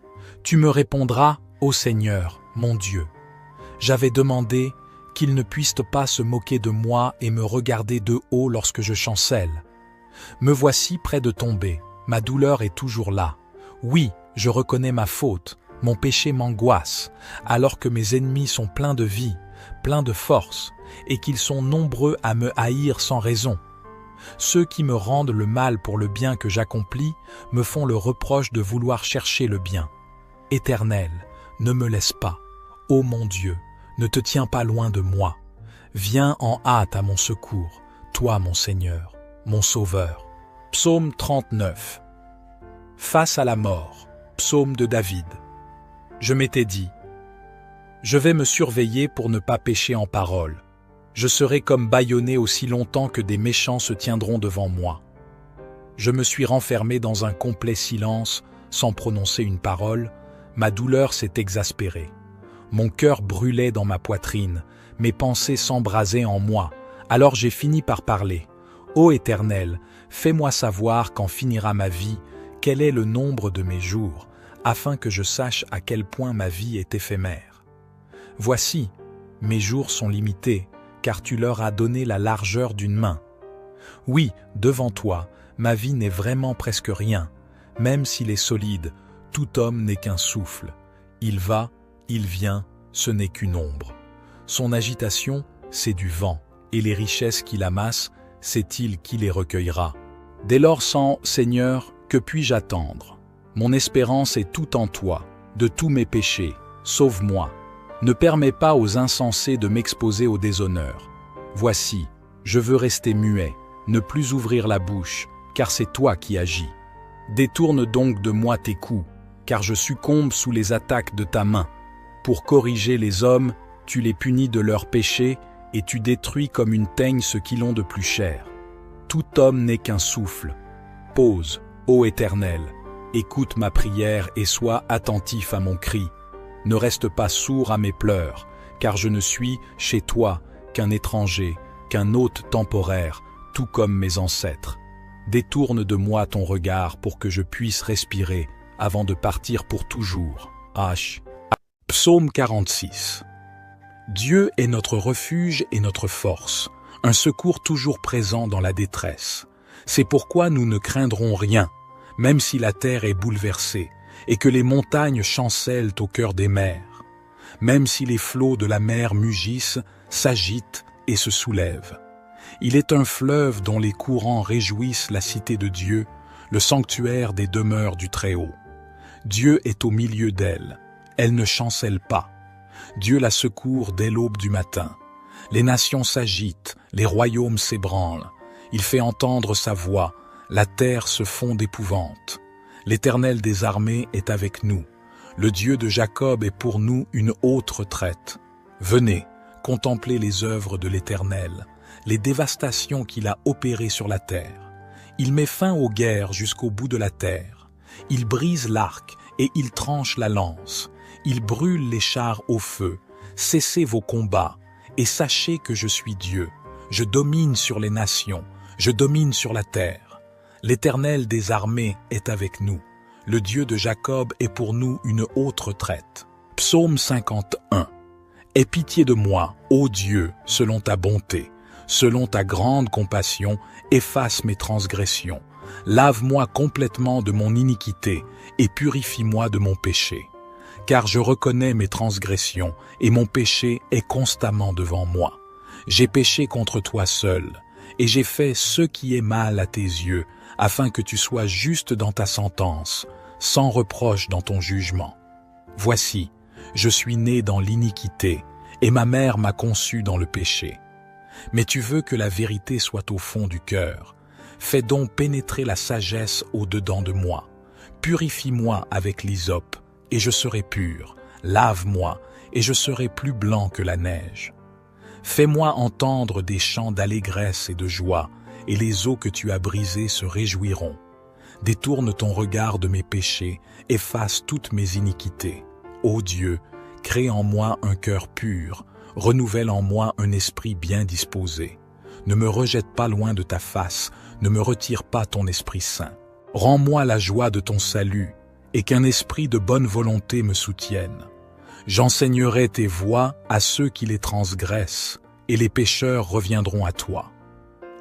Tu me répondras, ô Seigneur, mon Dieu. J'avais demandé qu'il ne puisse pas se moquer de moi et me regarder de haut lorsque je chancelle. Me voici près de tomber, ma douleur est toujours là. Oui, je reconnais ma faute, mon péché m'angoisse, alors que mes ennemis sont pleins de vie, pleins de force, et qu'ils sont nombreux à me haïr sans raison. Ceux qui me rendent le mal pour le bien que j'accomplis me font le reproche de vouloir chercher le bien. Éternel, ne me laisse pas. Ô mon Dieu, ne te tiens pas loin de moi. Viens en hâte à mon secours, toi mon Seigneur, mon Sauveur. Psaume 39. Face à la mort. Psaume de David. Je m'étais dit, je vais me surveiller pour ne pas pécher en parole. Je serai comme bâillonné aussi longtemps que des méchants se tiendront devant moi. Je me suis renfermé dans un complet silence, sans prononcer une parole. Ma douleur s'est exaspérée. Mon cœur brûlait dans ma poitrine, mes pensées s'embrasaient en moi. Alors j'ai fini par parler. Ô Éternel, fais-moi savoir quand finira ma vie, quel est le nombre de mes jours, afin que je sache à quel point ma vie est éphémère. Voici, mes jours sont limités, car tu leur as donné la largeur d'une main. Oui, devant toi, ma vie n'est vraiment presque rien. Même s'il est solide, tout homme n'est qu'un souffle. Il va, il vient, ce n'est qu'une ombre. Son agitation, c'est du vent, et les richesses qu'il amasse, c'est il qui les recueillera. Dès lors, Seigneur, que puis-je attendre? Mon espérance est tout en toi, de tous mes péchés, sauve-moi. Ne permets pas aux insensés de m'exposer au déshonneur. Voici, je veux rester muet, ne plus ouvrir la bouche, car c'est toi qui agis. Détourne donc de moi tes coups, car je succombe sous les attaques de ta main. Pour corriger les hommes, tu les punis de leurs péchés, et tu détruis comme une teigne ce qu'ils ont de plus cher. Tout homme n'est qu'un souffle. Pose, ô Éternel, écoute ma prière et sois attentif à mon cri. Ne reste pas sourd à mes pleurs, car je ne suis, chez toi, qu'un étranger, qu'un hôte temporaire, tout comme mes ancêtres. Détourne de moi ton regard pour que je puisse respirer avant de partir pour toujours. H. Psaume 46. Dieu est notre refuge et notre force, un secours toujours présent dans la détresse. C'est pourquoi nous ne craindrons rien, même si la terre est bouleversée, et que les montagnes chancellent au cœur des mers, même si les flots de la mer mugissent, s'agitent et se soulèvent. Il est un fleuve dont les courants réjouissent la cité de Dieu, le sanctuaire des demeures du Très-Haut. Dieu est au milieu d'elle, elle ne chancelle pas. Dieu la secourt dès l'aube du matin. Les nations s'agitent, les royaumes s'ébranlent. Il fait entendre sa voix, la terre se fond d'épouvante. L'Éternel des armées est avec nous. Le Dieu de Jacob est pour nous une haute retraite. Venez, contemplez les œuvres de l'Éternel, les dévastations qu'il a opérées sur la terre. Il met fin aux guerres jusqu'au bout de la terre. Il brise l'arc et il tranche la lance. Il brûle les chars au feu. Cessez vos combats et sachez que je suis Dieu. Je domine sur les nations, je domine sur la terre. L'Éternel des armées est avec nous. Le Dieu de Jacob est pour nous une haute retraite. Psaume 51. Aie pitié de moi, ô Dieu, selon ta bonté. Selon ta grande compassion, efface mes transgressions. Lave-moi complètement de mon iniquité et purifie-moi de mon péché. Car je reconnais mes transgressions et mon péché est constamment devant moi. J'ai péché contre toi seul, et j'ai fait ce qui est mal à tes yeux, afin que tu sois juste dans ta sentence, sans reproche dans ton jugement. Voici, je suis né dans l'iniquité, et ma mère m'a conçu dans le péché. Mais tu veux que la vérité soit au fond du cœur. Fais donc pénétrer la sagesse au-dedans de moi. Purifie-moi avec l'hysope, et je serai pur. Lave-moi, et je serai plus blanc que la neige. Fais-moi entendre des chants d'allégresse et de joie, et les eaux que tu as brisées se réjouiront. Détourne ton regard de mes péchés, efface toutes mes iniquités. Ô Dieu, crée en moi un cœur pur, renouvelle en moi un esprit bien disposé. Ne me rejette pas loin de ta face, ne me retire pas ton Esprit Saint. Rends-moi la joie de ton salut, et qu'un esprit de bonne volonté me soutienne. J'enseignerai tes voies à ceux qui les transgressent, et les pécheurs reviendront à toi.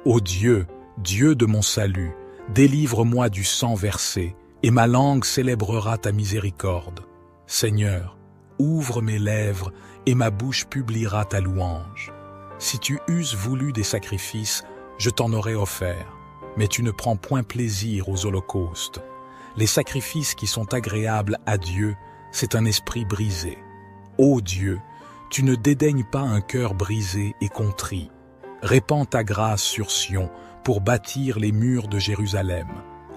Ô Dieu, Dieu de mon salut, délivre-moi du sang versé, et ma langue célébrera ta miséricorde. Seigneur, ouvre mes lèvres, et ma bouche publiera ta louange. Si tu eusses voulu des sacrifices, je t'en aurais offert, mais tu ne prends point plaisir aux holocaustes. Les sacrifices qui sont agréables à Dieu, c'est un esprit brisé. Ô Dieu, tu ne dédaignes pas un cœur brisé et contrit. Répands ta grâce sur Sion pour bâtir les murs de Jérusalem.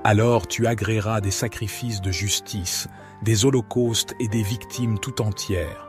Alors tu agréeras des sacrifices de justice, des holocaustes et des victimes tout entières.